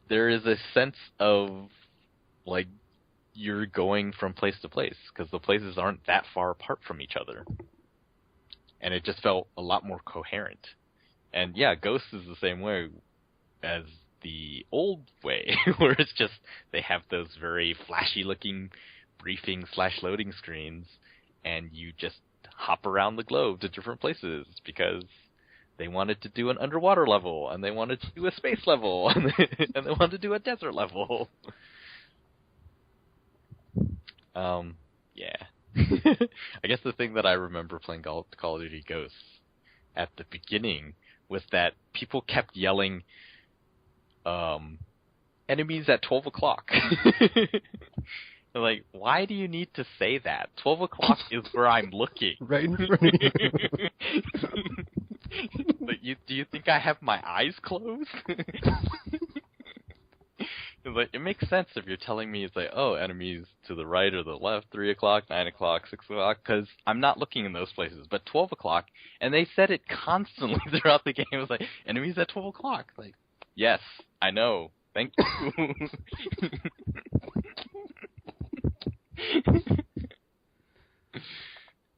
there is a sense of, like, you're going from place to place, because the places aren't that far apart from each other. And it just felt a lot more coherent. And yeah, Ghost is the same way as the old way, where it's just they have those very flashy-looking briefing/loading screens, and you just hop around the globe to different places because they wanted to do an underwater level, and they wanted to do a space level, and they wanted to do a desert level. Yeah. I guess the thing that I remember playing Call of Duty Ghosts at the beginning was that people kept yelling, enemies at 12 o'clock. They're like, why do you need to say that? 12 o'clock is where I'm looking. Right in front of you. Like, do you think I have my eyes closed? Like, it makes sense if you're telling me it's like, oh, enemies to the right or the left, 3 o'clock, 9 o'clock, 6 o'clock, because I'm not looking in those places. But 12 o'clock, and they said it constantly throughout the game. It was like, enemies at 12 o'clock. Like, yes, I know. Thank you.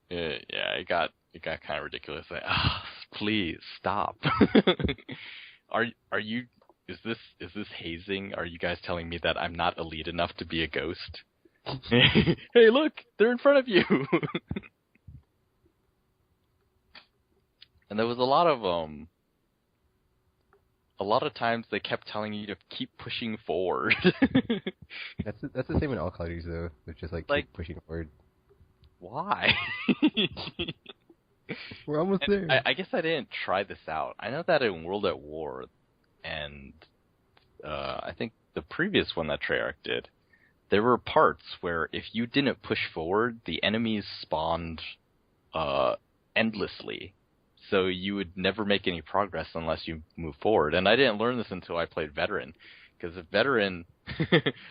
Yeah, it got kind of ridiculous. Like, please stop. Are you? Is this hazing? Are you guys telling me that I'm not elite enough to be a ghost? Hey, look, they're in front of you. And there was a lot of times they kept telling you to keep pushing forward. That's the same in all Call of Duties though. It's just like keep pushing forward. Why? We're almost there. I guess I didn't try this out. I know that in World at War, and I think the previous one that Treyarch did, there were parts where if you didn't push forward, the enemies spawned endlessly. So you would never make any progress unless you move forward. And I didn't learn this until I played Veteran. Because Veteran,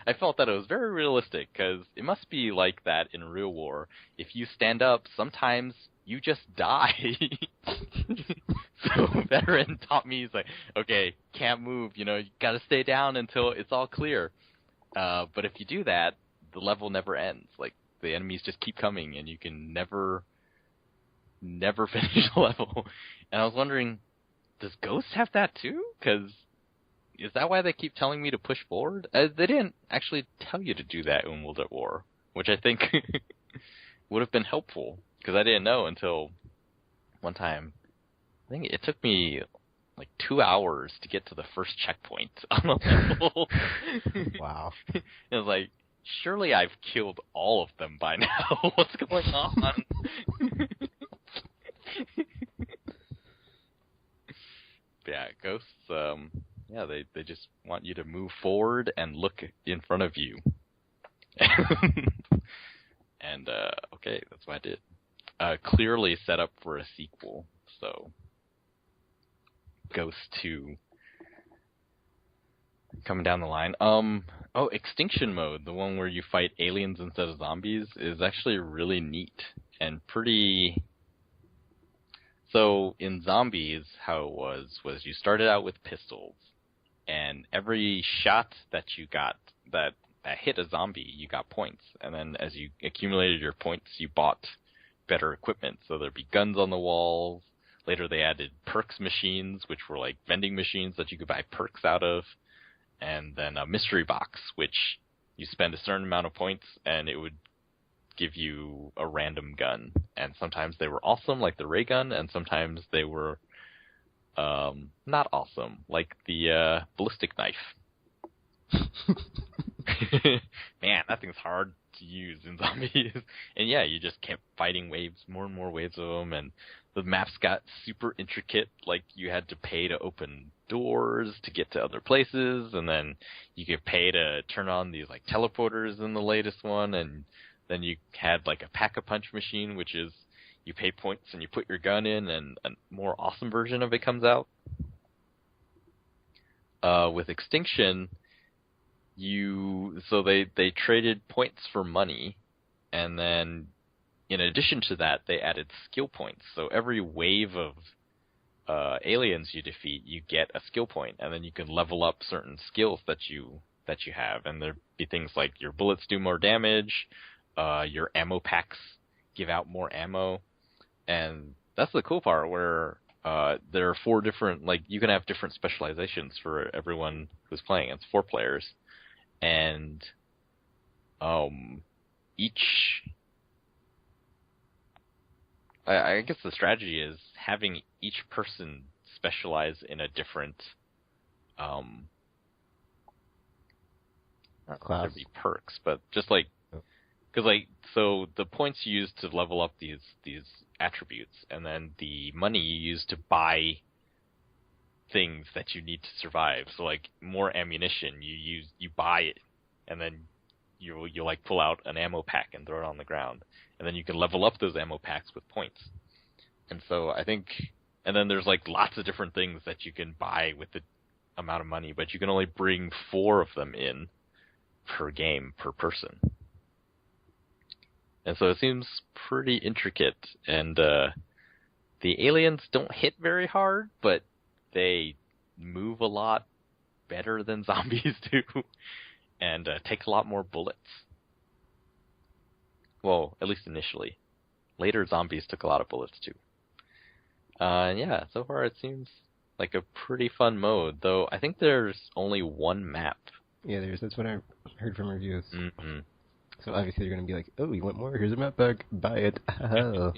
I felt that it was very realistic, because it must be like that in real war. If you stand up, sometimes you just die. So Veteran taught me, he's like, okay, can't move, you gotta stay down until it's all clear. But if you do that, the level never ends. Like, the enemies just keep coming, and you can never finish the level. And I was wondering, does Ghost have that too? Because is that why they keep telling me to push forward? They didn't actually tell you to do that in World at War, which I think would have been helpful, because I didn't know until one time. I think it took me like 2 hours to get to the first checkpoint on the level. Wow. And I was like, surely I've killed all of them by now. What's going on? Yeah, Ghosts, yeah, they just want you to move forward and look in front of you. And, okay, that's what I did. Clearly set up for a sequel, so Ghost 2 coming down the line. Extinction Mode, the one where you fight aliens instead of zombies, is actually really neat and pretty... So, in Zombies, how it was you started out with pistols, and every shot that you got that hit a zombie, you got points. And then as you accumulated your points, you bought better equipment. So there'd be guns on the walls. Later they added perks machines, which were like vending machines that you could buy perks out of. And then a mystery box, which you spend a certain amount of points, and it would give you a random gun. And sometimes they were awesome, like the ray gun, and sometimes they were not awesome, like the ballistic knife. Man, that thing's hard to use in Zombies. And yeah, you just kept fighting waves, more and more waves of them, and the maps got super intricate, like you had to pay to open doors to get to other places, and then you could pay to turn on these like teleporters in the latest one, and then you had like a pack-a-punch machine, which is you pay points and you put your gun in, and a more awesome version of it comes out. With Extinction, they traded points for money, and then in addition to that, they added skill points. So every wave of aliens you defeat, you get a skill point, and then you can level up certain skills that you have. And there'd be things like your bullets do more damage, your ammo packs give out more ammo, and that's the cool part where there are 4 different, like, you can have different specializations for everyone who's playing. It's 4 players, and I guess the strategy is having each person specialize in a different not class. There'd be perks, but just like, because like, so the points you use to level up these attributes, and then the money you use to buy things that you need to survive. So like more ammunition, you buy it, and then you like pull out an ammo pack and throw it on the ground, and then you can level up those ammo packs with points. And so I think, and then there's like lots of different things that you can buy with the amount of money, but you can only bring 4 of them in per game per person. And so it seems pretty intricate, and the aliens don't hit very hard, but they move a lot better than zombies do, and take a lot more bullets. Well, at least initially. Later, zombies took a lot of bullets too. Yeah, so far it seems like a pretty fun mode, though I think there's only 1 map. Yeah, that's what I heard from reviews. Mm-hmm. So obviously you're going to be like, oh, you want more? Here's a map pack. Buy it. Oh.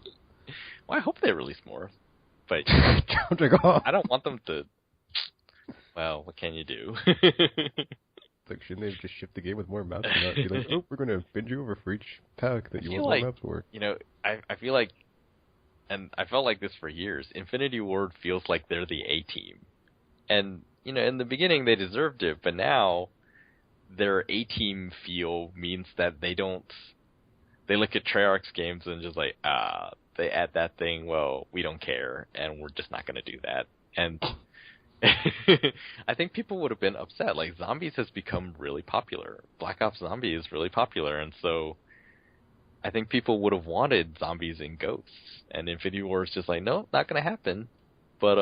Well, I hope they release more. But I don't want them to... Well, what can you do? Like, shouldn't they just ship the game with more maps and not be like, oh, we're going to bend you over for each pack that you want more maps for? You know, I feel like, and I felt like this for years, Infinity Ward feels like they're the A-team. And, you know, in the beginning they deserved it, but now their A-team feel means that they look at Treyarch's games and just like, they add that thing, well, we don't care, and we're just not going to do that. And I think people would have been upset. Like, Zombies has become really popular. Black Ops Zombie is really popular, and so I think people would have wanted Zombies and Ghosts. And Infinity War is just like, no, not going to happen. But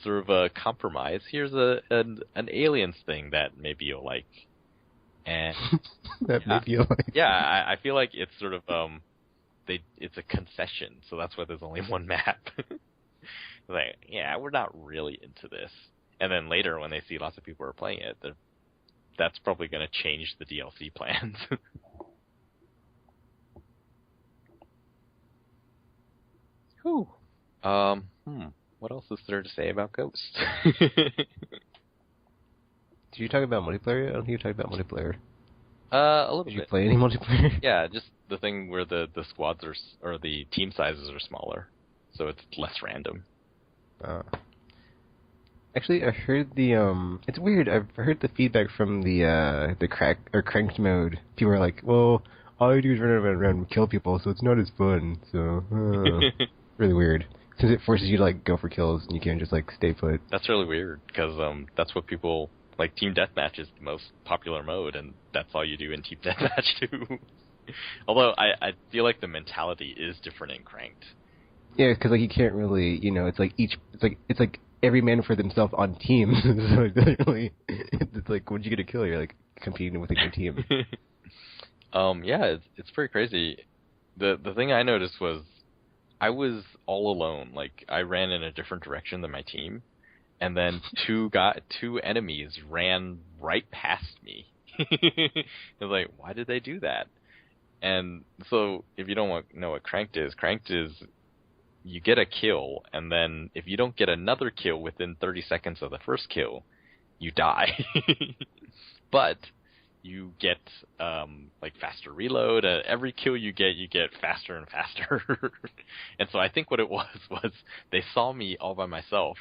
sort of a compromise. Here's an aliens thing that maybe you'll like. And that maybe you'll like. Yeah, I feel like it's sort of it's a concession, so that's why there's only 1 map. Like, yeah, we're not really into this. And then later, when they see lots of people are playing it, that's probably going to change the DLC plans. Whew. What else is there to say about Ghost? Did you talk about multiplayer yet? I don't think you talked about multiplayer. A little bit. Did you play any multiplayer? Yeah, just the thing where the squads or the team sizes are smaller, so it's less random. Actually, I heard it's weird. I've heard the feedback from the cranked mode. People are like, well, all you do is run around and kill people, so it's not as fun. So, really weird. Since it forces you to, like, go for kills, and you can't just, like, stay put. That's really weird, because that's what people... Like, Team Deathmatch is the most popular mode, and that's all you do in Team Deathmatch, too. Although, I feel like the mentality is different in Cranked. Yeah, because, like, you can't really, you know, it's like every man for themselves on teams. So it doesn't really... It's like, when you get a kill, you're, like, competing within your team. Yeah, it's pretty crazy. The thing I noticed was, I was all alone. Like, I ran in a different direction than my team, and then two enemies ran right past me. I was like, why did they do that? And so, if you don't know what Cranked is you get a kill, and then if you don't get another kill within 30 seconds of the first kill, you die. But you get like faster reload. Every kill you get faster and faster. And so I think what it was they saw me all by myself,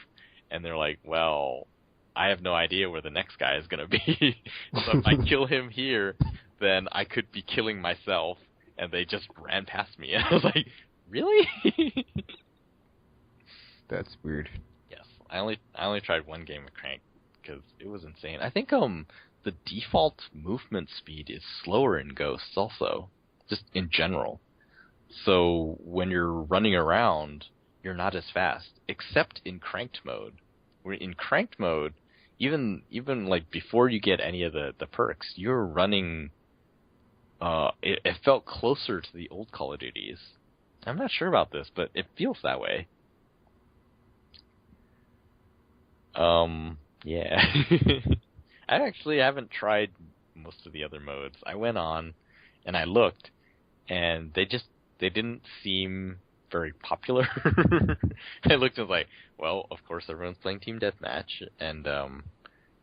and they're like, well, I have no idea where the next guy is going to be. So if I kill him here, then I could be killing myself, and they just ran past me. And I was like, really? That's weird. Yes, I only tried one game of Crank because it was insane. I think the default movement speed is slower in Ghosts also, just in general. So when you're running around, you're not as fast, except in cranked mode. Where in cranked mode, even like before you get any of the perks, you're running. It felt closer to the old Call of Duties. I'm not sure about this, but it feels that way. Yeah. I actually haven't tried most of the other modes. I went on and I looked, and they didn't seem very popular. I looked and was like, well, of course everyone's playing Team Deathmatch, and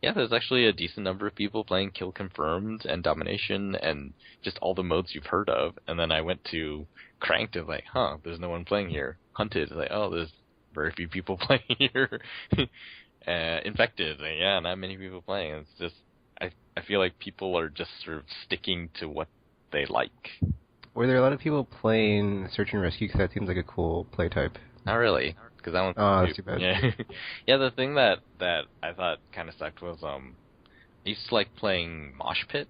yeah, there's actually a decent number of people playing Kill Confirmed and Domination and just all the modes you've heard of. And then I went to Cranked and was like, there's no one playing here. Hunted, like, there's very few people playing here. Infected, yeah, not many people playing. It's just, I feel like people are just sort of sticking to what they like. Were there a lot of people playing Search and Rescue? Because that seems like a cool play type. Not really, because that one's that's too bad. Yeah, yeah. The thing that I thought kind of sucked was I used to like playing Mosh Pit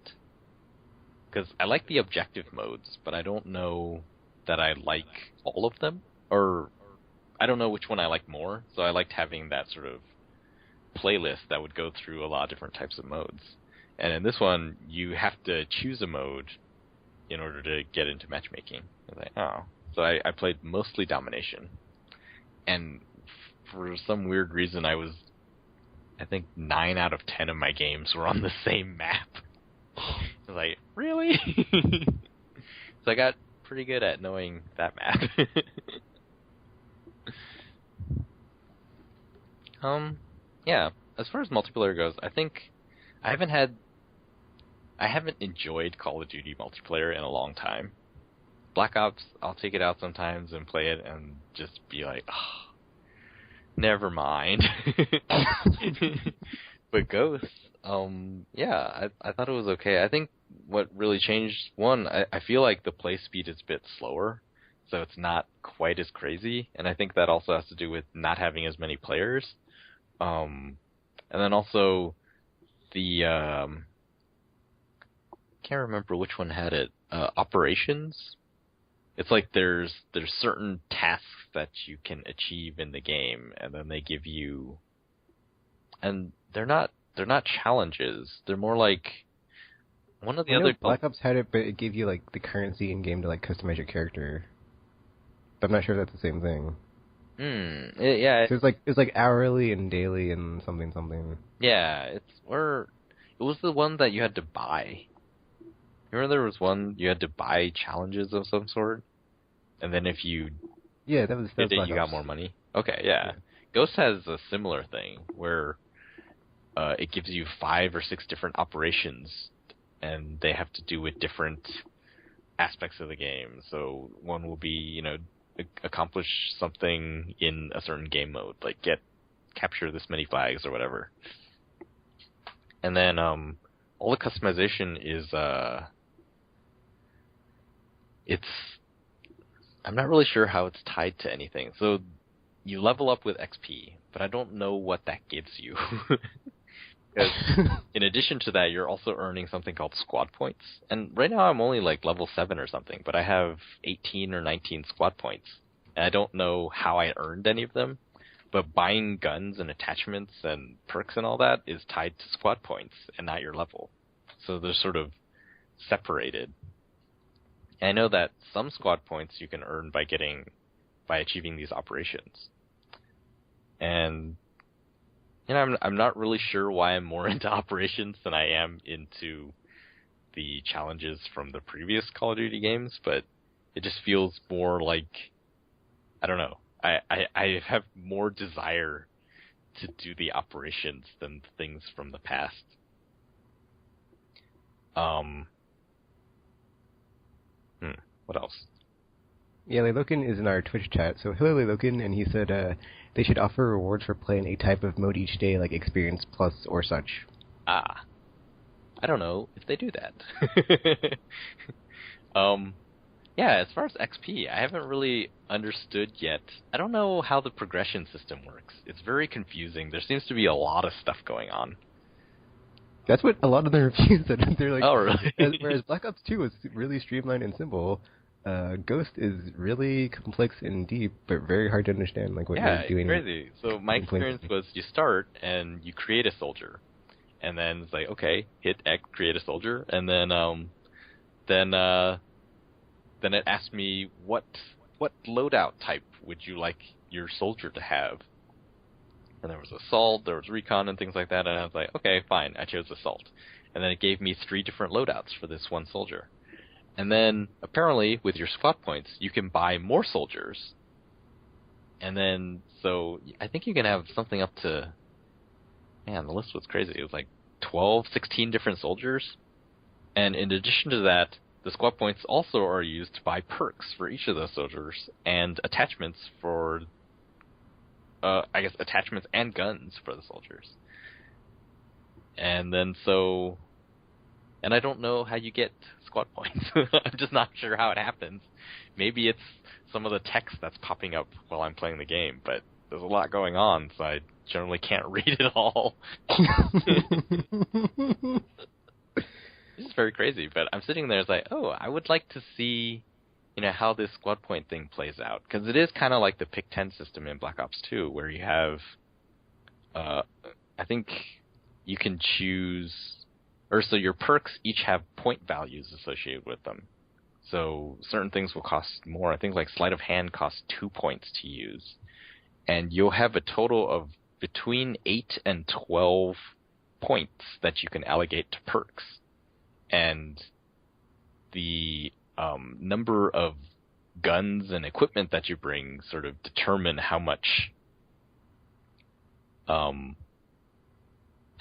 because I like the objective modes, but I don't know that I like all of them, or I don't know which one I like more. So I liked having that sort of playlist that would go through a lot of different types of modes. And in this one, you have to choose a mode in order to get into matchmaking. I was like, so I played mostly Domination. And for some weird reason, I think 9 out of 10 of my games were on the same map. I was like, really? So I got pretty good at knowing that map. Yeah, as far as multiplayer goes, I think I haven't enjoyed Call of Duty multiplayer in a long time. Black Ops, I'll take it out sometimes and play it and just be like, never mind. But Ghosts, yeah, I thought it was okay. I think what really changed, one, I feel like the play speed is a bit slower, so it's not quite as crazy, and I think that also has to do with not having as many players. And then also the can't remember which one had it. Operations. It's like there's certain tasks that you can achieve in the game, and then they give you, and they're not challenges. They're more like one of the other. Black Ops had it, but it gave you like the currency in game to like customize your character. But I'm not sure if that's the same thing. Yeah. So it's like hourly and daily and something. Yeah, it was the one that you had to buy. Remember there was one you had to buy challenges of some sort, and then if you that was did it, you got more money. Okay, yeah. Ghost has a similar thing where it gives you 5 or 6 different operations, and they have to do with different aspects of the game. So one will be, accomplish something in a certain game mode, like capture this many flags or whatever. And then all the customization is I'm not really sure how it's tied to anything. So you level up with XP, but I don't know what that gives you. Because in addition to that, you're also earning something called squad points. And right now I'm only like level 7 or something, but I have 18 or 19 squad points. And I don't know how I earned any of them, but buying guns and attachments and perks and all that is tied to squad points and not your level. So they're sort of separated. And I know that some squad points you can earn by achieving these operations. And I'm not really sure why I'm more into operations than I am into the challenges from the previous Call of Duty games, but it just feels more like, I don't know, I have more desire to do the operations than things from the past. What else? Yeah, Laylokin is in our Twitch chat. So hello, Laylokin, and he said they should offer rewards for playing a type of mode each day, like Experience Plus or such. I don't know if they do that. Yeah, as far as XP, I haven't really understood yet. I don't know how the progression system works. It's very confusing. There seems to be a lot of stuff going on. That's what a lot of the reviews said. They're like, oh, really? Whereas Black Ops 2 was really streamlined and simple, Ghost is really complex and deep, but very hard to understand. Like what you're doing. Yeah, it's crazy. So my experience was you start and you create a soldier, and then it's like, okay, hit X, create a soldier, and then it asked me what loadout type would you like your soldier to have. And there was assault, there was recon, and things like that. And I was like, okay, fine. I chose assault. And then it gave me 3 different loadouts for this one soldier. And then, apparently, with your squad points, you can buy more soldiers. And then, so, I think you can have something up to... Man, the list was crazy. It was like 12, 16 different soldiers. And in addition to that, the squad points also are used to buy perks for each of those soldiers, and attachments for... I guess attachments and guns for the soldiers. And then so... And I don't know how you get squad points. I'm just not sure how it happens. Maybe it's some of the text that's popping up while I'm playing the game, but there's a lot going on, so I generally can't read it all. It's very crazy, but I'm sitting there, it's like, oh, I would like to see... how this squad point thing plays out. Because it is kind of like the Pick 10 system in Black Ops 2, where you have, I think you can choose, or so your perks each have point values associated with them. So certain things will cost more. I think like Sleight of Hand costs 2 points to use. And you'll have a total of between 8 and 12 points that you can allocate to perks. And the number of guns and equipment that you bring sort of determine how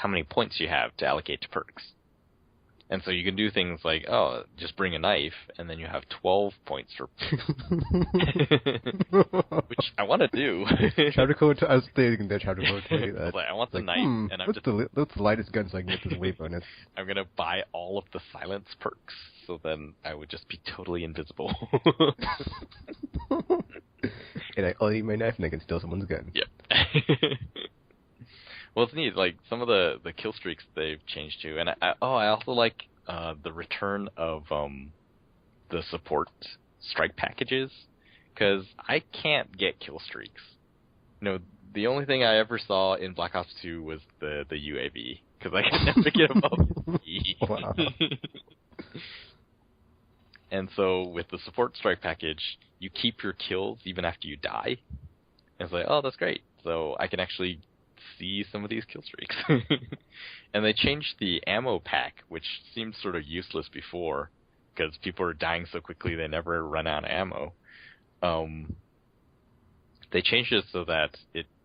many points you have to allocate to perks. And so you can do things like, oh, just bring a knife, and then you have 12 points for... Which I want to do. Chapter code, I was thinking that chapter code 20. I want the knife, and I'm what's the lightest gun so I can get this weight bonus? I'm going to buy all of the silence perks, so then I would just be totally invisible. And I'll eat my knife and I can steal someone's gun. Yep. Well, it's neat. Like some of the kill streaks they've changed to, and I also like the return of the support strike packages, because I can't get kill streaks. The only thing I ever saw in Black Ops 2 was the UAV, because I could never get above E. Wow. And so with the support strike package, you keep your kills even after you die. And it's like, oh, that's great. So I can actually see some of these kill streaks. And they changed the ammo pack, which seemed sort of useless before, because people are dying so quickly they never run out of ammo. They changed it so that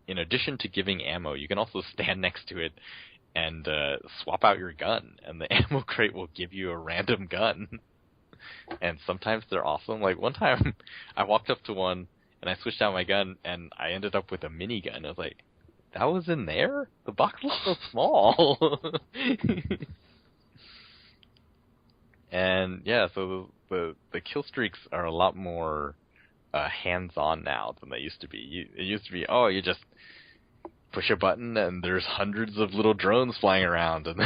in addition to giving ammo, you can also stand next to it and swap out your gun, and the ammo crate will give you a random gun. And sometimes they're awesome. Like one time, I walked up to one and I switched out my gun, and I ended up with a minigun. I was like, that was in there? The box was so small. And yeah, so the kill streaks are a lot more hands-on now than they used to be. It used to be, oh, you just push a button and there's hundreds of little drones flying around, and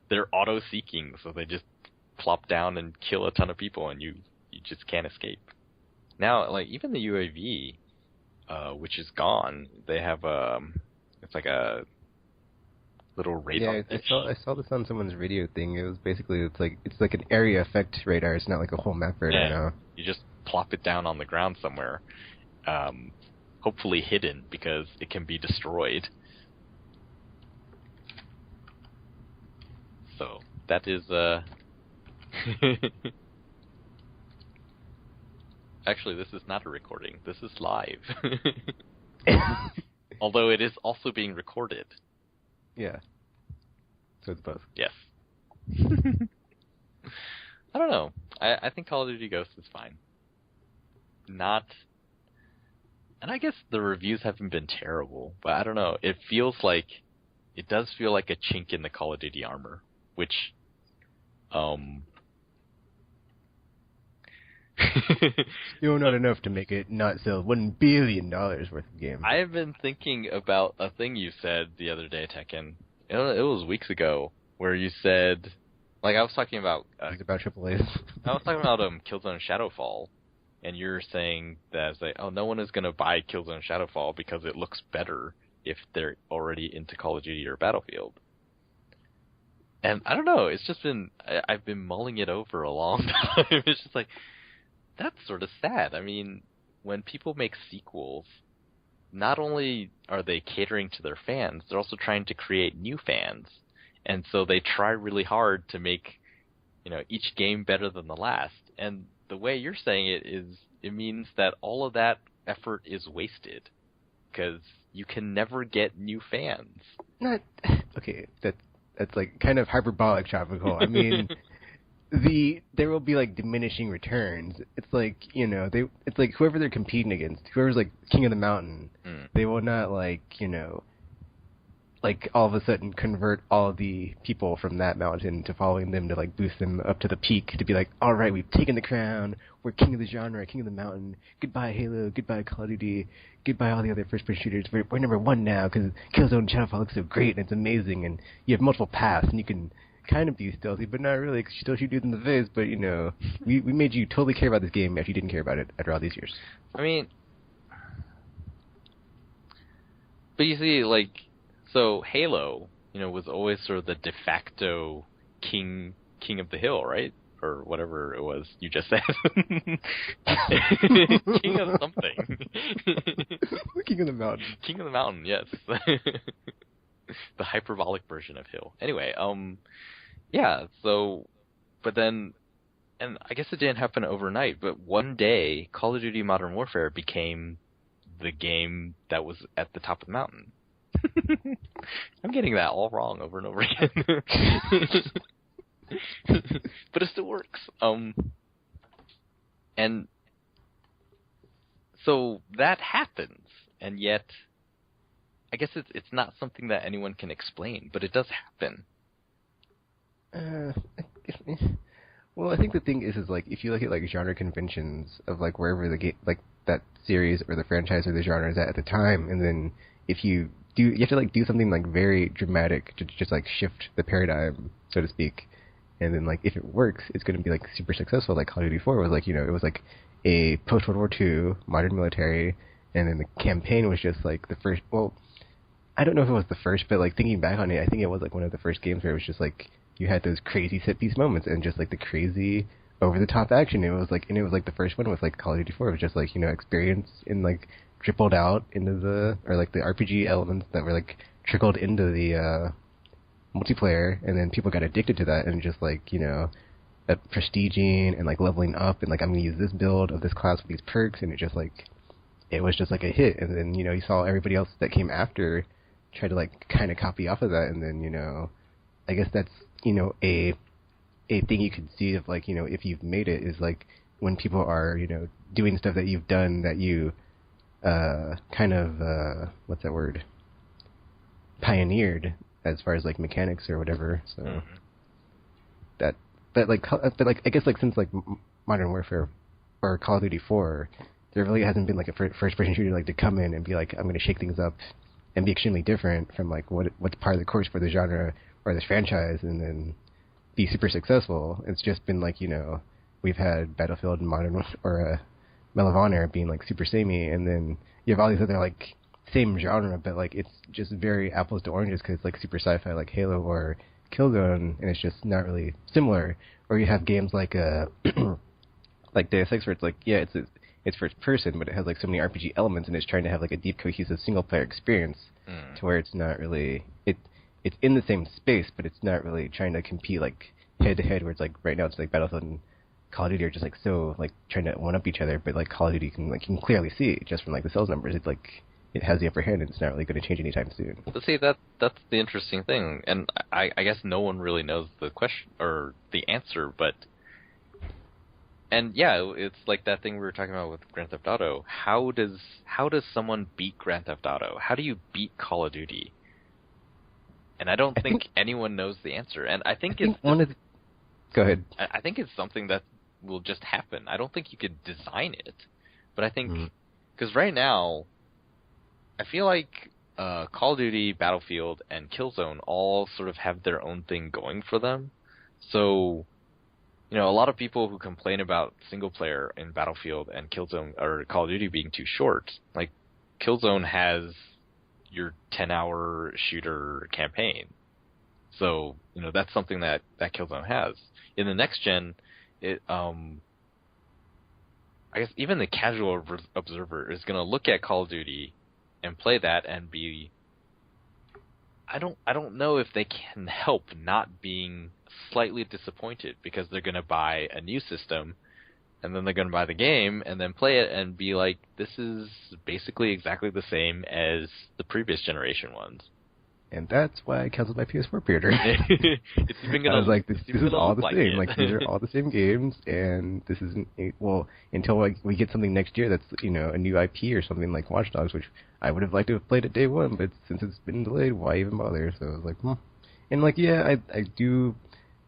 they're auto-seeking, so they just plop down and kill a ton of people, and you just can't escape. Now, like even the UAV, which is gone, they have it's like a little radar. Yeah, I saw this on someone's radio thing. It was basically it's like an area effect radar. It's not like a whole map radar now. You just plop it down on the ground somewhere, hopefully hidden because it can be destroyed. So that is Actually, this is not a recording. This is live. Although it is also being recorded. Yeah. So it's both. Yes. I don't know. I think Call of Duty Ghosts is fine. And I guess the reviews haven't been terrible, but I don't know. It does feel like a chink in the Call of Duty armor, which, Still not enough to make it not sell $1 billion worth of game. I have been thinking about a thing you said the other day, Tekken. It was weeks ago, where you said, like, I was talking about... It's about AAAs. I was talking about Killzone Shadowfall, and you're saying that it's like, oh, no one is going to buy Killzone Shadowfall because it looks better if they're already into Call of Duty or Battlefield. And I don't know, it's just been... I've been mulling it over a long time. It's just like, that's sort of sad. I mean, when people make sequels, not only are they catering to their fans, they're also trying to create new fans. And so they try really hard to make, each game better than the last. And the way you're saying it is, it means that all of that effort is wasted. Because you can never get new fans. Not... Okay, that's like kind of hyperbolic, Tropical. I mean... there will be like diminishing returns. It's like, it's like whoever they're competing against, whoever's like king of the mountain, they will not like, like all of a sudden convert all the people from that mountain to following them to like boost them up to the peak to be like, all right, we've taken the crown, we're king of the genre, king of the mountain, goodbye Halo, goodbye Call of Duty, goodbye all the other first-person shooters, we're number one now because Killzone Shadowfall looks so great and it's amazing and you have multiple paths and you can kind of be stealthy, but not really, because you still shoot dudes in the face, but, we made you totally care about this game after you didn't care about it after all these years. I mean, but you see, like, so Halo, was always sort of the de facto king of the hill, right? Or whatever it was you just said. King of something. King of the mountain. King of the mountain, yes. The hyperbolic version of hill. Anyway, yeah, so, but then, and I guess it didn't happen overnight, but one day, Call of Duty Modern Warfare became the game that was at the top of the mountain. I'm getting that all wrong over and over again. But it still works. And so that happens, and yet, I guess it's not something that anyone can explain, but it does happen. Well, I think the thing is like, if you look at like genre conventions of like wherever the game, like that series or the franchise or the genre is at the time, and then if you have to like do something like very dramatic to just like shift the paradigm, so to speak, and then like if it works, it's going to be like super successful. Like Call of Duty 4 was like, it was like a post World War II modern military, and then the campaign was just like the first. Well, I don't know if it was the first, but like thinking back on it, I think it was like one of the first games where it was just like you had those crazy set piece moments and just like the crazy over the top action. It was like the first one was like Call of Duty 4. It was just like, experience in like dribbled out into the, or like the RPG elements that were like trickled into the multiplayer, and then people got addicted to that and just like, prestiging and like leveling up and like I'm gonna use this build of this class with these perks, and it was just like a hit. And then, you saw everybody else that came after try to like kind of copy off of that, and then, I guess that's, a thing you could see of like, if you've made it, is like when people are, doing stuff that you've done that you kind of what's that word? Pioneered as far as like mechanics or whatever. So but I guess like since like Modern Warfare or Call of Duty 4, there really hasn't been like a first-person shooter like to come in and be like, I'm going to shake things up and be extremely different from like what's part of the course for the genre or this franchise, and then be super successful. It's just been like, we've had Battlefield and Modern or Medal of Honor being like super samey, and then you have all these other like same genre, but like it's just very apples to oranges because it's like super sci-fi like Halo or Killzone, and it's just not really similar. Or you have games like like Deus Ex, where it's like, yeah, it's first person, but it has like so many RPG elements, and it's trying to have like a deep, cohesive single player experience to where it's not really it's in the same space, but it's not really trying to compete like head to head. Where it's like right now it's like Battlefield and Call of Duty are just like so like trying to one up each other, but like Call of Duty you can clearly see just from like the sales numbers. It's like it has the upper hand, and it's not really going to change anytime soon. But see, that's the interesting thing, and I guess no one really knows the question or the answer, but. And yeah, it's like that thing we were talking about with Grand Theft Auto. How does someone beat Grand Theft Auto? How do you beat Call of Duty? And I think anyone knows the answer. And I think it's one of the... Go ahead. I think it's something that will just happen. I don't think you could design it, but I think because right now, I feel like Call of Duty, Battlefield, and Killzone all sort of have their own thing going for them. So, a lot of people who complain about single player in Battlefield and Killzone or Call of Duty being too short, like Killzone has your 10-hour shooter campaign. So, that's something that Killzone has. In the next gen, I guess even the casual observer is going to look at Call of Duty and play that and be, I don't know if they can help not being slightly disappointed because they're going to buy a new system and then they're going to buy the game and then play it and be like, this is basically exactly the same as the previous generation ones. And that's why I canceled my PS4 pre-order. It's even gonna, I was like, this is all the same. it. Like, these are all the same games, and this isn't... until we get something next year that's, a new IP or something like Watch Dogs, which I would have liked to have played at day one, but since it's been delayed, why even bother? So I was like, And, yeah, I do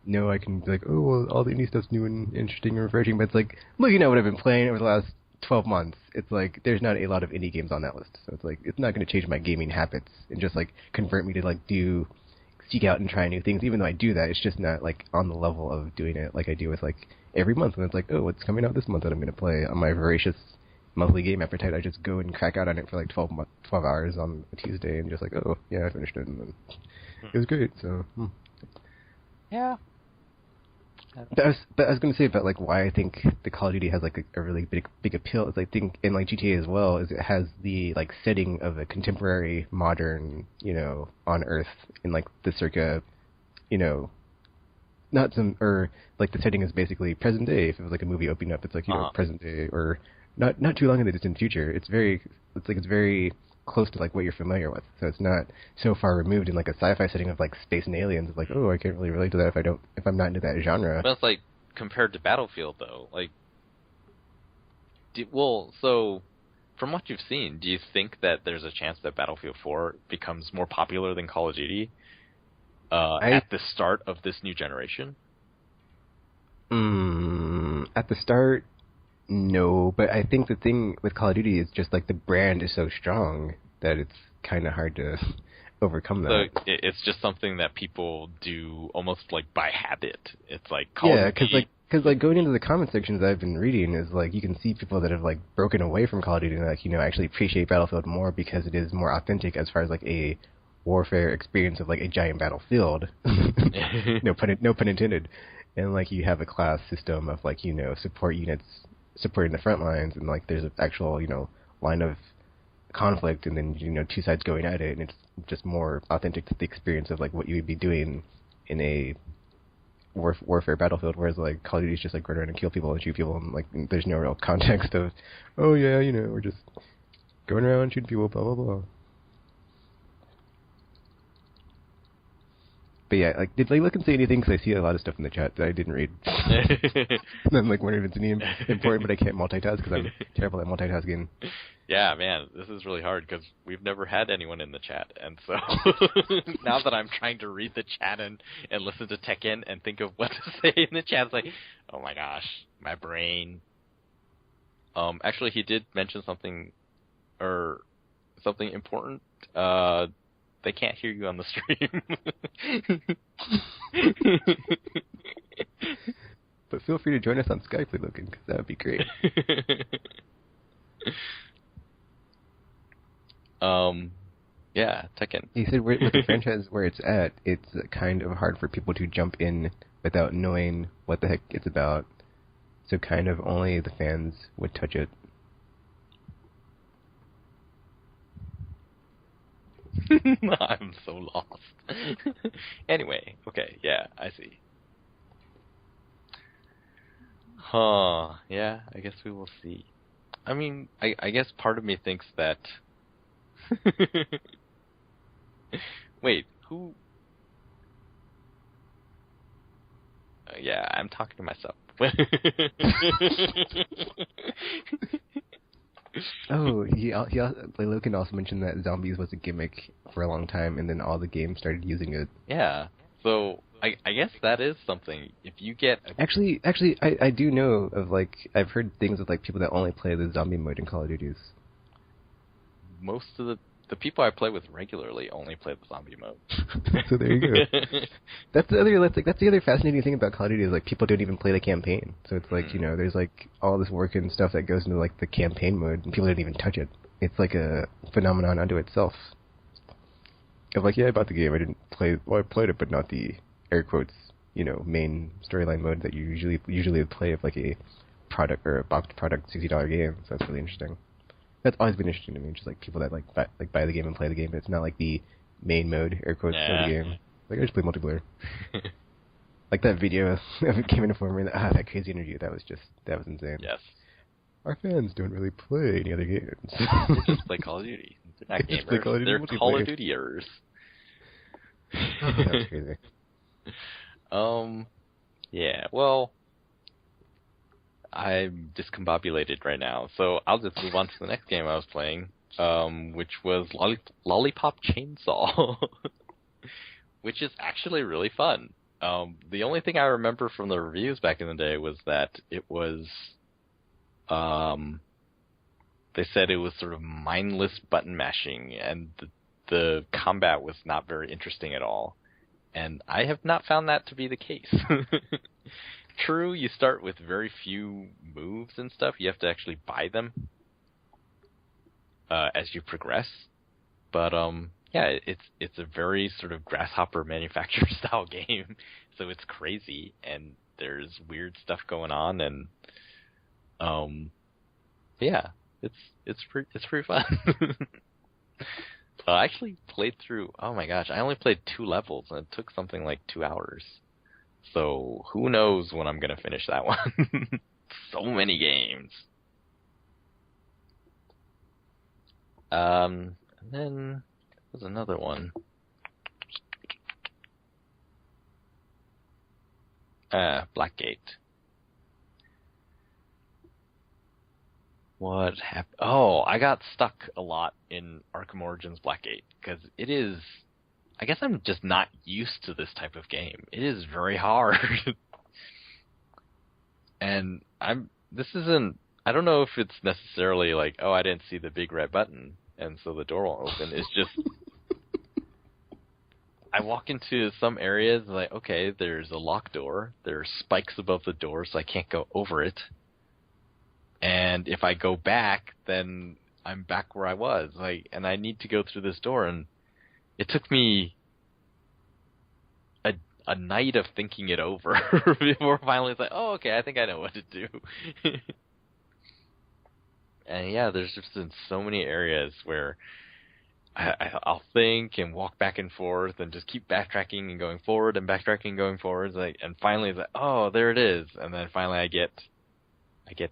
know I can be like, oh, well, all the indie stuff's new and interesting and refreshing, but it's like, looking at what I've been playing over the last 12 months, it's like, there's not a lot of indie games on that list. So it's like, it's not going to change my gaming habits and just, convert me to, seek out and try new things. Even though I do that, it's just not, on the level of doing it like I do with, every month. And it's like, oh, what's coming out this month that I'm going to play? On my voracious monthly game appetite, I just go and crack out on it for, 12 hours on a Tuesday and just oh, yeah, I finished it. And then it was great, so... Yeah. But I was going to say about why I think the Call of Duty has a really big appeal is I think in GTA as well is it has the setting of a contemporary modern on Earth in the circa not some or the setting is basically present day. If it was a movie opening up, it's present day or not too long in the distant future. It's very close to what you're familiar with, so it's not so far removed in a sci-fi setting of space and aliens of oh, I can't really relate to that if I'm not into that genre. But it's compared to Battlefield though, so from what you've seen, do you think that there's a chance that Battlefield 4 becomes more popular than Call of Duty at the start of this new generation? At the start, no, but I think the thing with Call of Duty is just the brand is so strong that it's kind of hard to overcome that. So it's just something that people do almost by habit. It's Call of Duty. Because going into the comment sections I've been reading is you can see people that have broken away from Call of Duty and actually appreciate Battlefield more because it is more authentic as far as a warfare experience of a giant battlefield. No pun intended. And you have a class system of support units supporting the front lines, and there's an actual line of conflict, and then two sides going at it, and it's just more authentic to the experience of what you would be doing in a warfare battlefield. Whereas Call of Duty is just run around and kill people and shoot people, and there's no real context of oh yeah we're just going around shooting people, blah blah blah. But yeah, did I look and say anything? Because I see a lot of stuff in the chat that I didn't read. And I'm wondering if it's any important, but I can't multitask because I'm terrible at multitasking. Yeah, man, this is really hard because we've never had anyone in the chat. And so now that I'm trying to read the chat and listen to Tekken and think of what to say in the chat, it's oh my gosh, my brain. Actually, he did mention something important. They can't hear you on the stream. But feel free to join us on Skype, Logan, because that would be great. Yeah, Tekken. He said with the franchise where it's at, it's kind of hard for people to jump in without knowing what the heck it's about. So kind of only the fans would touch it. I'm so lost. Anyway, okay, yeah, I see. Huh, yeah, I guess we will see. I mean, I guess part of me thinks that... Wait, who... yeah, I'm talking to myself. Oh, Logan also mentioned that zombies was a gimmick for a long time, and then all the games started using it. Yeah. So I guess that is something. If you get Actually, I do know of, like, I've heard things of, like, people that only play the zombie mode in Call of Duties. most of the people I play with regularly only play the zombie mode. So there you go. That's the other fascinating thing about Call of Duty is, like, people don't even play the campaign. So it's like, you know, there's, like, all this work and stuff that goes into, like, the campaign mode, and people don't even touch it. It's like a phenomenon unto itself. Of like, yeah, I bought the game. I didn't play. Well, I played it, but not the air quotes, you know, main storyline mode that you usually would play of like a product or a boxed product $60 game. So that's really interesting. That's always been interesting to me. Just like people that buy the game and play the game. But it's not like the main mode air quotes of the game. Like I just play multiplayer. Like that video of Game Informer. That crazy interview. That was insane. Yes. Our fans don't really play any other games. They just play Call of Duty. They're not gamers. They're Call of Duty-ers. That was crazy. Yeah, well, I'm discombobulated right now, so I'll just move on to the next game I was playing, which was Lollipop Chainsaw, which is actually really fun. The only thing I remember from the reviews back in the day was that it was, they said it was sort of mindless button mashing, and the combat was not very interesting at all. And I have not found that to be the case. True, you start with very few moves and stuff. You have to actually buy them as you progress. But yeah, it's a very sort of grasshopper manufacturer style game. So it's crazy, and there's weird stuff going on, and yeah, it's pretty fun. I actually played through, oh my gosh, I only played 2 levels, and it took something like 2 hours. So who knows when I'm going to finish that one. So many games. And then there's another one. Blackgate. What happened? Oh, I got stuck a lot in Arkham Origins Blackgate, because it is... I guess I'm just not used to this type of game. It is very hard. And this isn't... I don't know if it's necessarily like, oh, I didn't see the big red button, and so the door won't open. It's just... I walk into some areas, like, okay, there's a locked door. There are spikes above the door, so I can't go over it. And if I go back, then I'm back where I was. Like, and I need to go through this door, and it took me a night of thinking it over before finally it's like, oh, okay, I think I know what to do. And yeah, there's just been so many areas where I'll think and walk back and forth and just keep backtracking and going forward and backtracking and going forward. Like, and finally it's like, oh, there it is. And then finally I get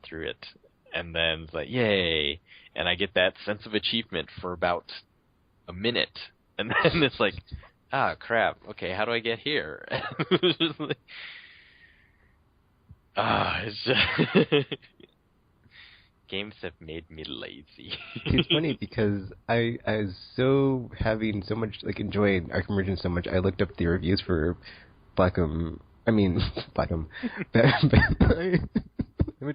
through it, and then it's like, yay, and I get that sense of achievement for about a minute, and then it's like, ah, crap, okay, how do I get here? It's just like, it's just... Games have made me lazy. It's funny because I was so having so much, like, enjoying Arkham Origins so much, I looked up the reviews for Blackham, I made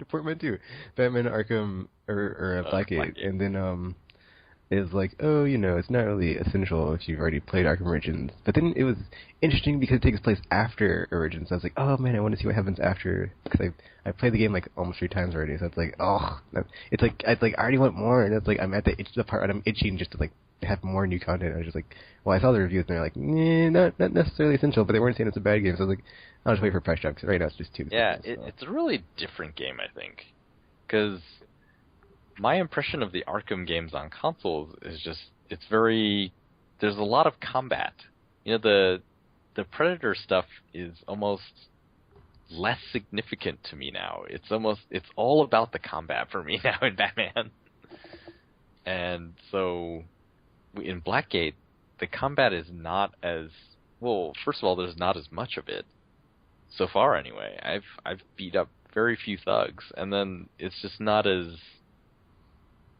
a portmanteau. Batman Arkham or Blackgate, and then is like, oh, you know, it's not really essential if you've already played Arkham Origins. But then it was interesting because it takes place after Origins. So I was like, oh man, I want to see what happens after, because I played the game like almost 3 times already. So it's like, oh, it's like I already want more, and it's like I'm at the part I'm itching just to like have more new content. I was just like, well, I saw the reviews and they're like, not necessarily essential, but they weren't saying it's a bad game. So I was like, I'll just wait for price drop, because right now it's just 2. Yeah, it's a really different game, I think, because my impression of the Arkham games on consoles is just, it's very, there's a lot of combat. You know, the Predator stuff is almost less significant to me now. It's all about the combat for me now in Batman. And so in Blackgate, the combat is not as, well, first of all, there's not as much of it. So far, anyway. I've beat up very few thugs, and then it's just not as,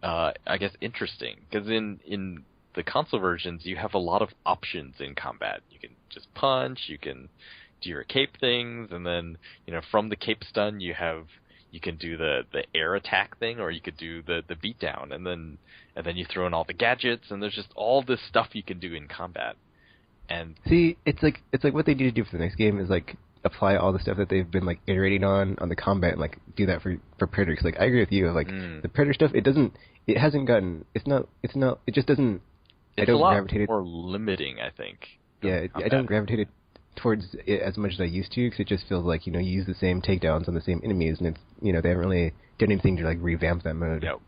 I guess, interesting. Because in the console versions, you have a lot of options in combat. You can just punch, you can do your cape things, and then from the cape stun you can do the air attack thing, or you could do the beatdown, and then you throw in all the gadgets, and there's just all this stuff you can do in combat. And see, it's like what they need to do for the next game is like apply all the stuff that they've been like iterating on the combat, and like do that for Predator. 'Cause, like I agree with you, like the Predator stuff, it just doesn't. It's a lot more limiting, I think. Yeah, I don't gravitate it towards it as much as I used to, because it just feels like you use the same takedowns on the same enemies, and it's they haven't really done anything to like revamp that mode. Yep.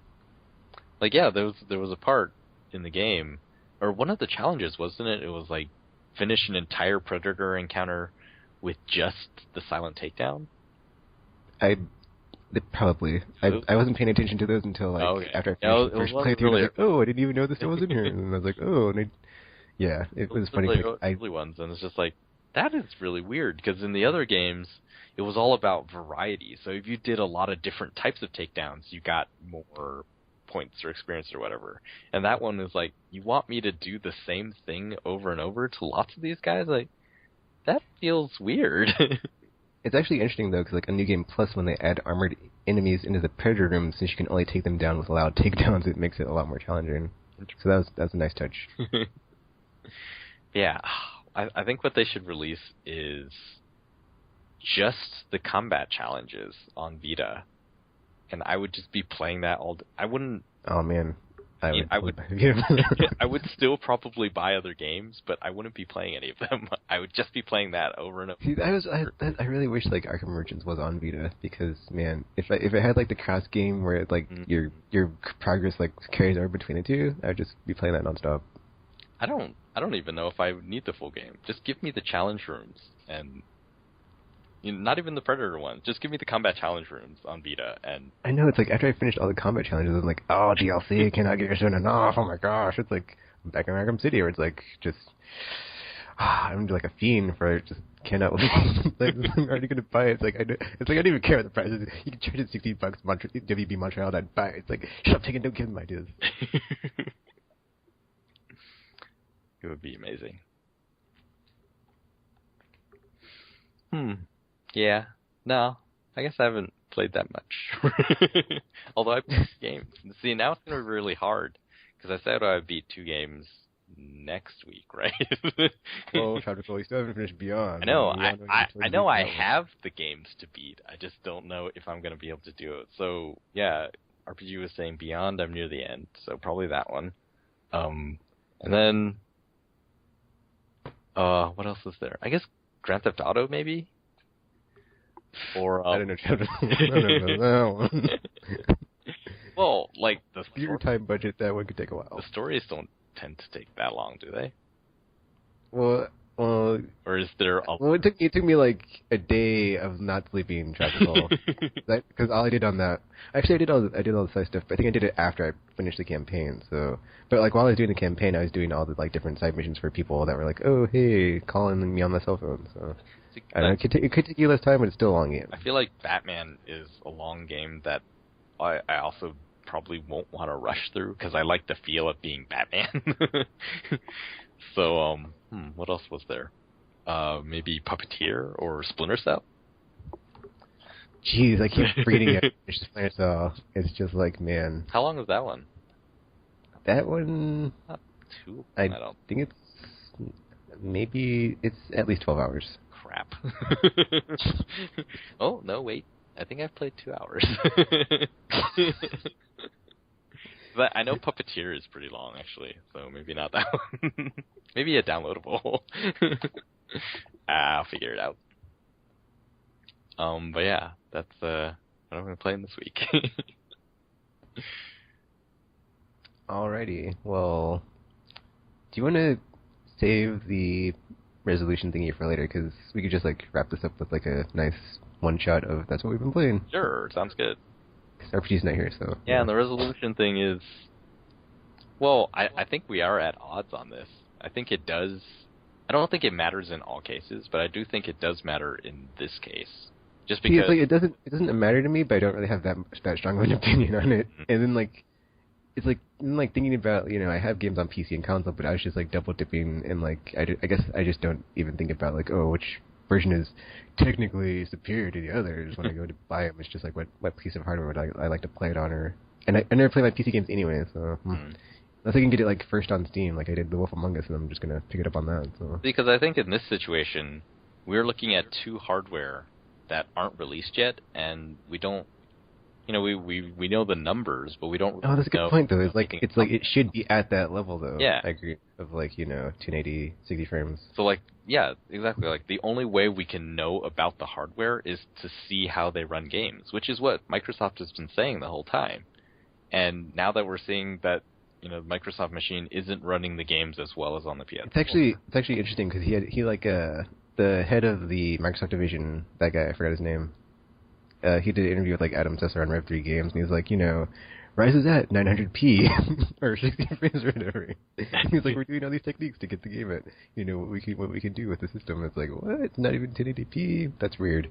Like there was a part in the game, or one of the challenges, wasn't it? It was like finish an entire Predator encounter with just the silent takedown. Probably. I wasn't paying attention to those until like after I finished the first playthrough. Really, I was like, oh, I didn't even know this stuff was in here, and I was like, oh, and it was funny. Early ones, and it's just like, that is really weird, because in the other games, it was all about variety. So if you did a lot of different types of takedowns, you got more points or experience or whatever. And that one is like, you want me to do the same thing over and over to lots of these guys? Like, that feels weird. It's actually interesting, though, because like a New Game Plus, when they add armored enemies into the Predator room, since you can only take them down with loud takedowns, it makes it a lot more challenging. So that was a nice touch. Yeah. I think what they should release is just the combat challenges on Vita. And I would just be playing that all day. I wouldn't... Oh, man. I would still probably buy other games, but I wouldn't be playing any of them. I would just be playing that over and over. See, I really wish like Arkham Origins was on Vita, because man, if it had like the cross game where it, like your progress like carries over between the two, I would just be playing that nonstop. I don't even know if I need the full game. Just give me the challenge rooms, and not even the Predator ones. Just give me the combat challenge rooms on Vita. And I know, it's like after I finished all the combat challenges, I'm like, oh, DLC, cannot get your son enough. Oh my gosh, it's like back in Arkham City, where it's like just I'm like a fiend for it. Just cannot like I'm already gonna buy it. It's like I don't even care what the price is. You can charge it $60, WB Montreal, and I'd buy it. It's like, shut up, don't give them ideas. It would be amazing. Yeah. No, I guess I haven't played that much. Although I played games. See, now it's going to be really hard, because I said I would beat 2 games next week, right? Well, you still haven't finished Beyond. I know. I know I have the games to beat. I just don't know if I'm going to be able to do it. So, yeah, RPG was saying Beyond, I'm near the end, so probably that one. And then, what else is there? I guess Grand Theft Auto, maybe? Or I don't know. No. Well, like your time budget, that one could take a while. The stories don't tend to take that long, do they? Well, or is there? It took me like a day of not sleeping, track of all, because all I did on that. Actually, I did all the side stuff. But I think I did it after I finished the campaign. So, but like while I was doing the campaign, I was doing all the like different side missions for people that were like, oh hey, calling me on my cell phone. So. I don't know, it could take you less time, but it's still a long game. I feel like Batman is a long game that I also probably won't want to rush through, because I like the feel of being Batman. So, what else was there? Maybe Puppeteer or Splinter Cell? Jeez, I keep forgetting it. It's just Splinter Cell. It's just like, man. How long is that one? That one... Not too long, I think it's at least 12 hours. Crap. Oh, no, wait. I think I've played 2 hours. But I know Puppeteer is pretty long, actually, so maybe not that one. Maybe a downloadable. I'll figure it out. But yeah, that's what I'm going to play in this week. Alrighty. Well, do you want to save the resolution thingy for later? Because we could just like wrap this up with like a nice one shot of that's what we've been playing. Sure, sounds good. RPG's not here, so... Yeah, and the resolution thing is... Well, I think we are at odds on this. I think it does... I don't think it matters in all cases, but I do think it does matter in this case. Just because... See, it's like, it doesn't matter to me, but I don't really have that strong of an opinion on it. Mm-hmm. And then, like... It's like thinking about, I have games on PC and console, but I was just, like, double-dipping, and, like, I guess I just don't even think about, like, oh, which version is technically superior to the others. When I go to buy them, it's just like what piece of hardware would I like to play it on, and I never play my PC games anyway, so unless I can get it like first on Steam, like I did The Wolf Among Us, and I'm just gonna pick it up on that. So. Because I think in this situation, we're looking at two hardware that aren't released yet, and we don't. We know the numbers, but we don't. Oh, that's a good point, though. It's like it should be at that level, though. Yeah, I agree. Of 1080, 60 frames. So yeah, exactly. Like the only way we can know about the hardware is to see how they run games, which is what Microsoft has been saying the whole time. And now that we're seeing that, the Microsoft machine isn't running the games as well as on the PS4. It's actually interesting because the head of the Microsoft division, that guy, I forgot his name. He did an interview with Adam Sessler on Rev 3 Games, and he's like, Rise is at 900p or 60 frames or whatever. He's like, we're doing all these techniques to get the game at what we can do with the system. It's like, what? It's not even 1080p? That's weird.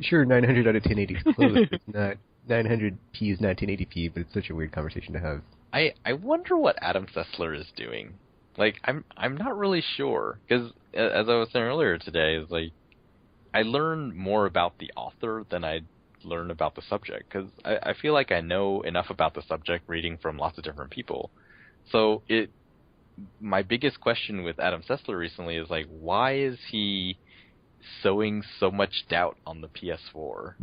Sure, 900 out of 1080 is close. It's not 900p is not 1080p, but it's such a weird conversation to have. I wonder what Adam Sessler is doing. I'm not really sure because as I was saying earlier today, is I learn more about the author than I learn about the subject, because I feel like I know enough about the subject reading from lots of different people. So my biggest question with Adam Sessler recently is why is he sowing so much doubt on the PS4?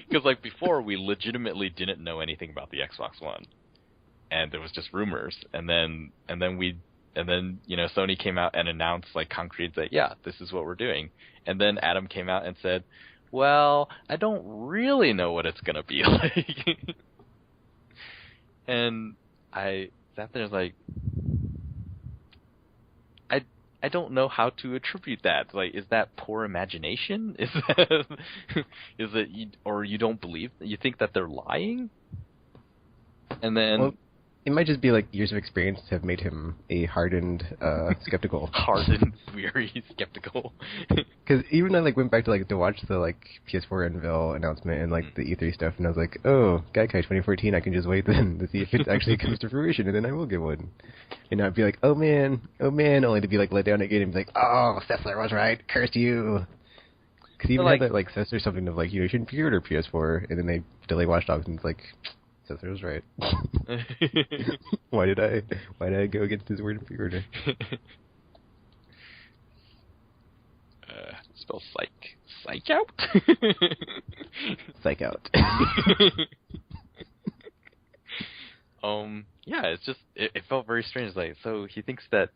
Because before we legitimately didn't know anything about the Xbox One, and there was just rumors, and then Sony came out and announced concrete that, yeah, this is what we're doing. And then Adam came out and said, well, I don't really know what it's going to be like. And I sat there I don't know how to attribute that. Is that poor imagination? Is it or you don't believe, you think that they're lying? And then... Well, it might just be years of experience have made him a hardened, skeptical. Hardened, weary, skeptical. Because even I went back to watch the PS4 unveil announcement and the E3 stuff, and I was like, oh, Gaikai 2014, I can just wait then to see if it actually comes to fruition, and then I will get one. And I'd be like, oh man, only to be let down again and be like, oh, Sessler was right, cursed you. Because even had that Sessler something of you shouldn't pre-order PS4, and then they delay Watch Dogs, and it's Sessler was right. Why did I go against his word and pre-order? Spell psych out? Psych out. Yeah, it's just it felt very strange. So he thinks that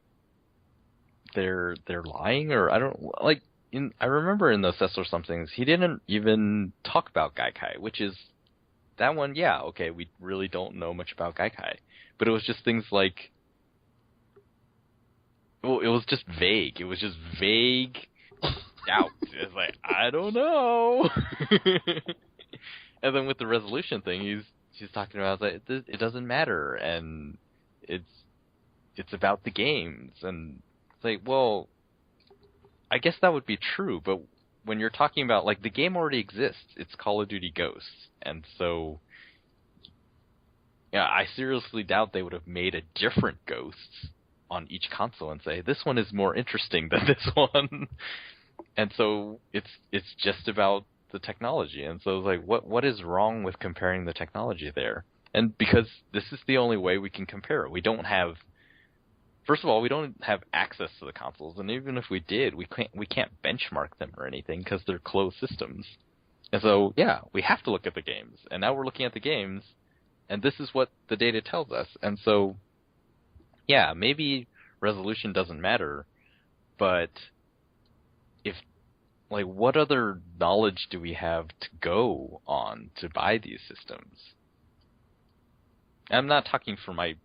they're lying, or I don't I remember in those Sessler somethings he didn't even talk about Gaikai, which is. That one, yeah, okay, we really don't know much about Gaikai. But it was just things it was just vague. It was just vague doubt. It's I don't know. And then with the resolution thing, he's talking about, it doesn't matter, and it's about the games. And it's well, I guess that would be true, but when you're talking about, the game already exists. It's Call of Duty Ghosts. And so, yeah, I seriously doubt they would have made a different Ghosts on each console and say, this one is more interesting than this one. And so it's just about the technology. And so what is wrong with comparing the technology there? And because this is the only way we can compare it. First of all, we don't have access to the consoles, and even if we did, we can't benchmark them or anything because they're closed systems. And so, yeah, we have to look at the games. And now we're looking at the games, and this is what the data tells us. And so, yeah, maybe resolution doesn't matter, but what other knowledge do we have to go on to buy these systems? I'm not talking for my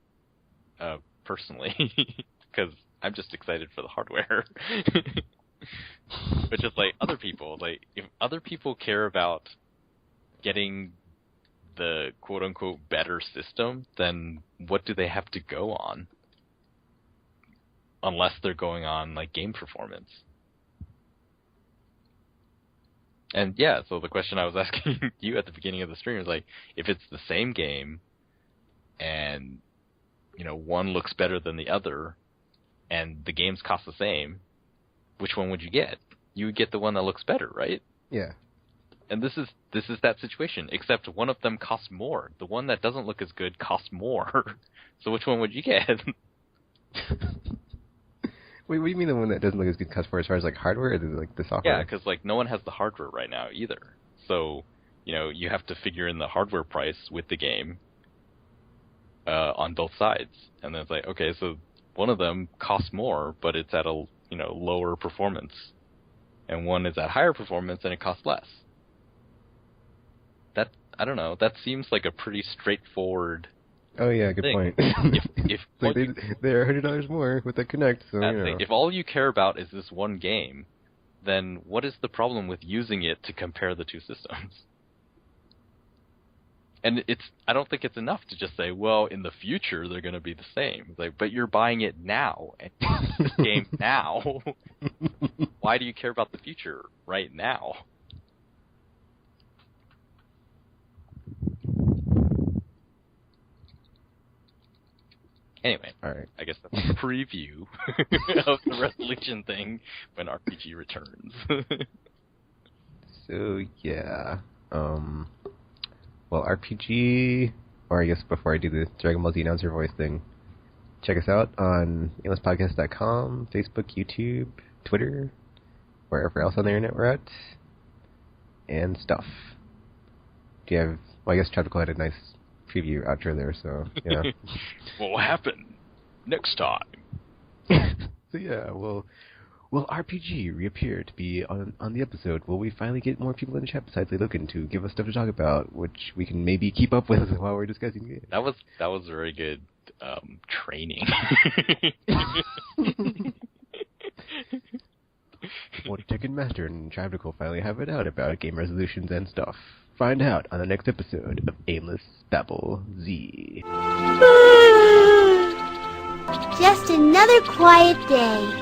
personally, because I'm just excited for the hardware. But just other people, if other people care about getting the quote-unquote better system, then what do they have to go on? Unless they're going on game performance. And yeah, so the question I was asking you at the beginning of the stream is if it's the same game and one looks better than the other, and the games cost the same, which one would you get? You would get the one that looks better, right? Yeah. And this is that situation, except one of them costs more. The one that doesn't look as good costs more. So which one would you get? Wait, what do you mean the one that doesn't look as good costs more as far as like hardware or like the software? Yeah, because like no one has the hardware right now either. So, you have to figure in the hardware price with the game on both sides. And then it's like, okay, so one of them costs more, but it's at a lower performance. And one is at higher performance and it costs less. That, I don't know, that seems like a pretty straightforward Oh yeah, good thing. point. If like they're $100 more with the Kinect, so if all you care about is this one game, then what is the problem with using it to compare the two systems? And I don't think it's enough to just say, well, in the future they're going to be the same. It's like, but you're buying it now, and this game now. Why do you care about the future right now? Anyway, all right. I guess that's a preview of the resolution thing when RPG returns. So yeah, well, RPG, or I guess before I do the Dragon Ball Z announcer voice thing, check us out on aimlesspodcast.com, Facebook, YouTube, Twitter, wherever else on the internet we're at, and stuff. Do you have? Well, I guess Tropical had a nice preview outro there, so yeah. What will happen next time? So yeah, will RPG reappear to be on the episode? Will we finally get more people in the chat besides Logan to give us stuff to talk about, which we can maybe keep up with while we're discussing it? That was very good training. What Tekken Master and Tropical finally have it out about game resolutions and stuff. Find out on the next episode of Aimless Babble Z. Just another quiet day.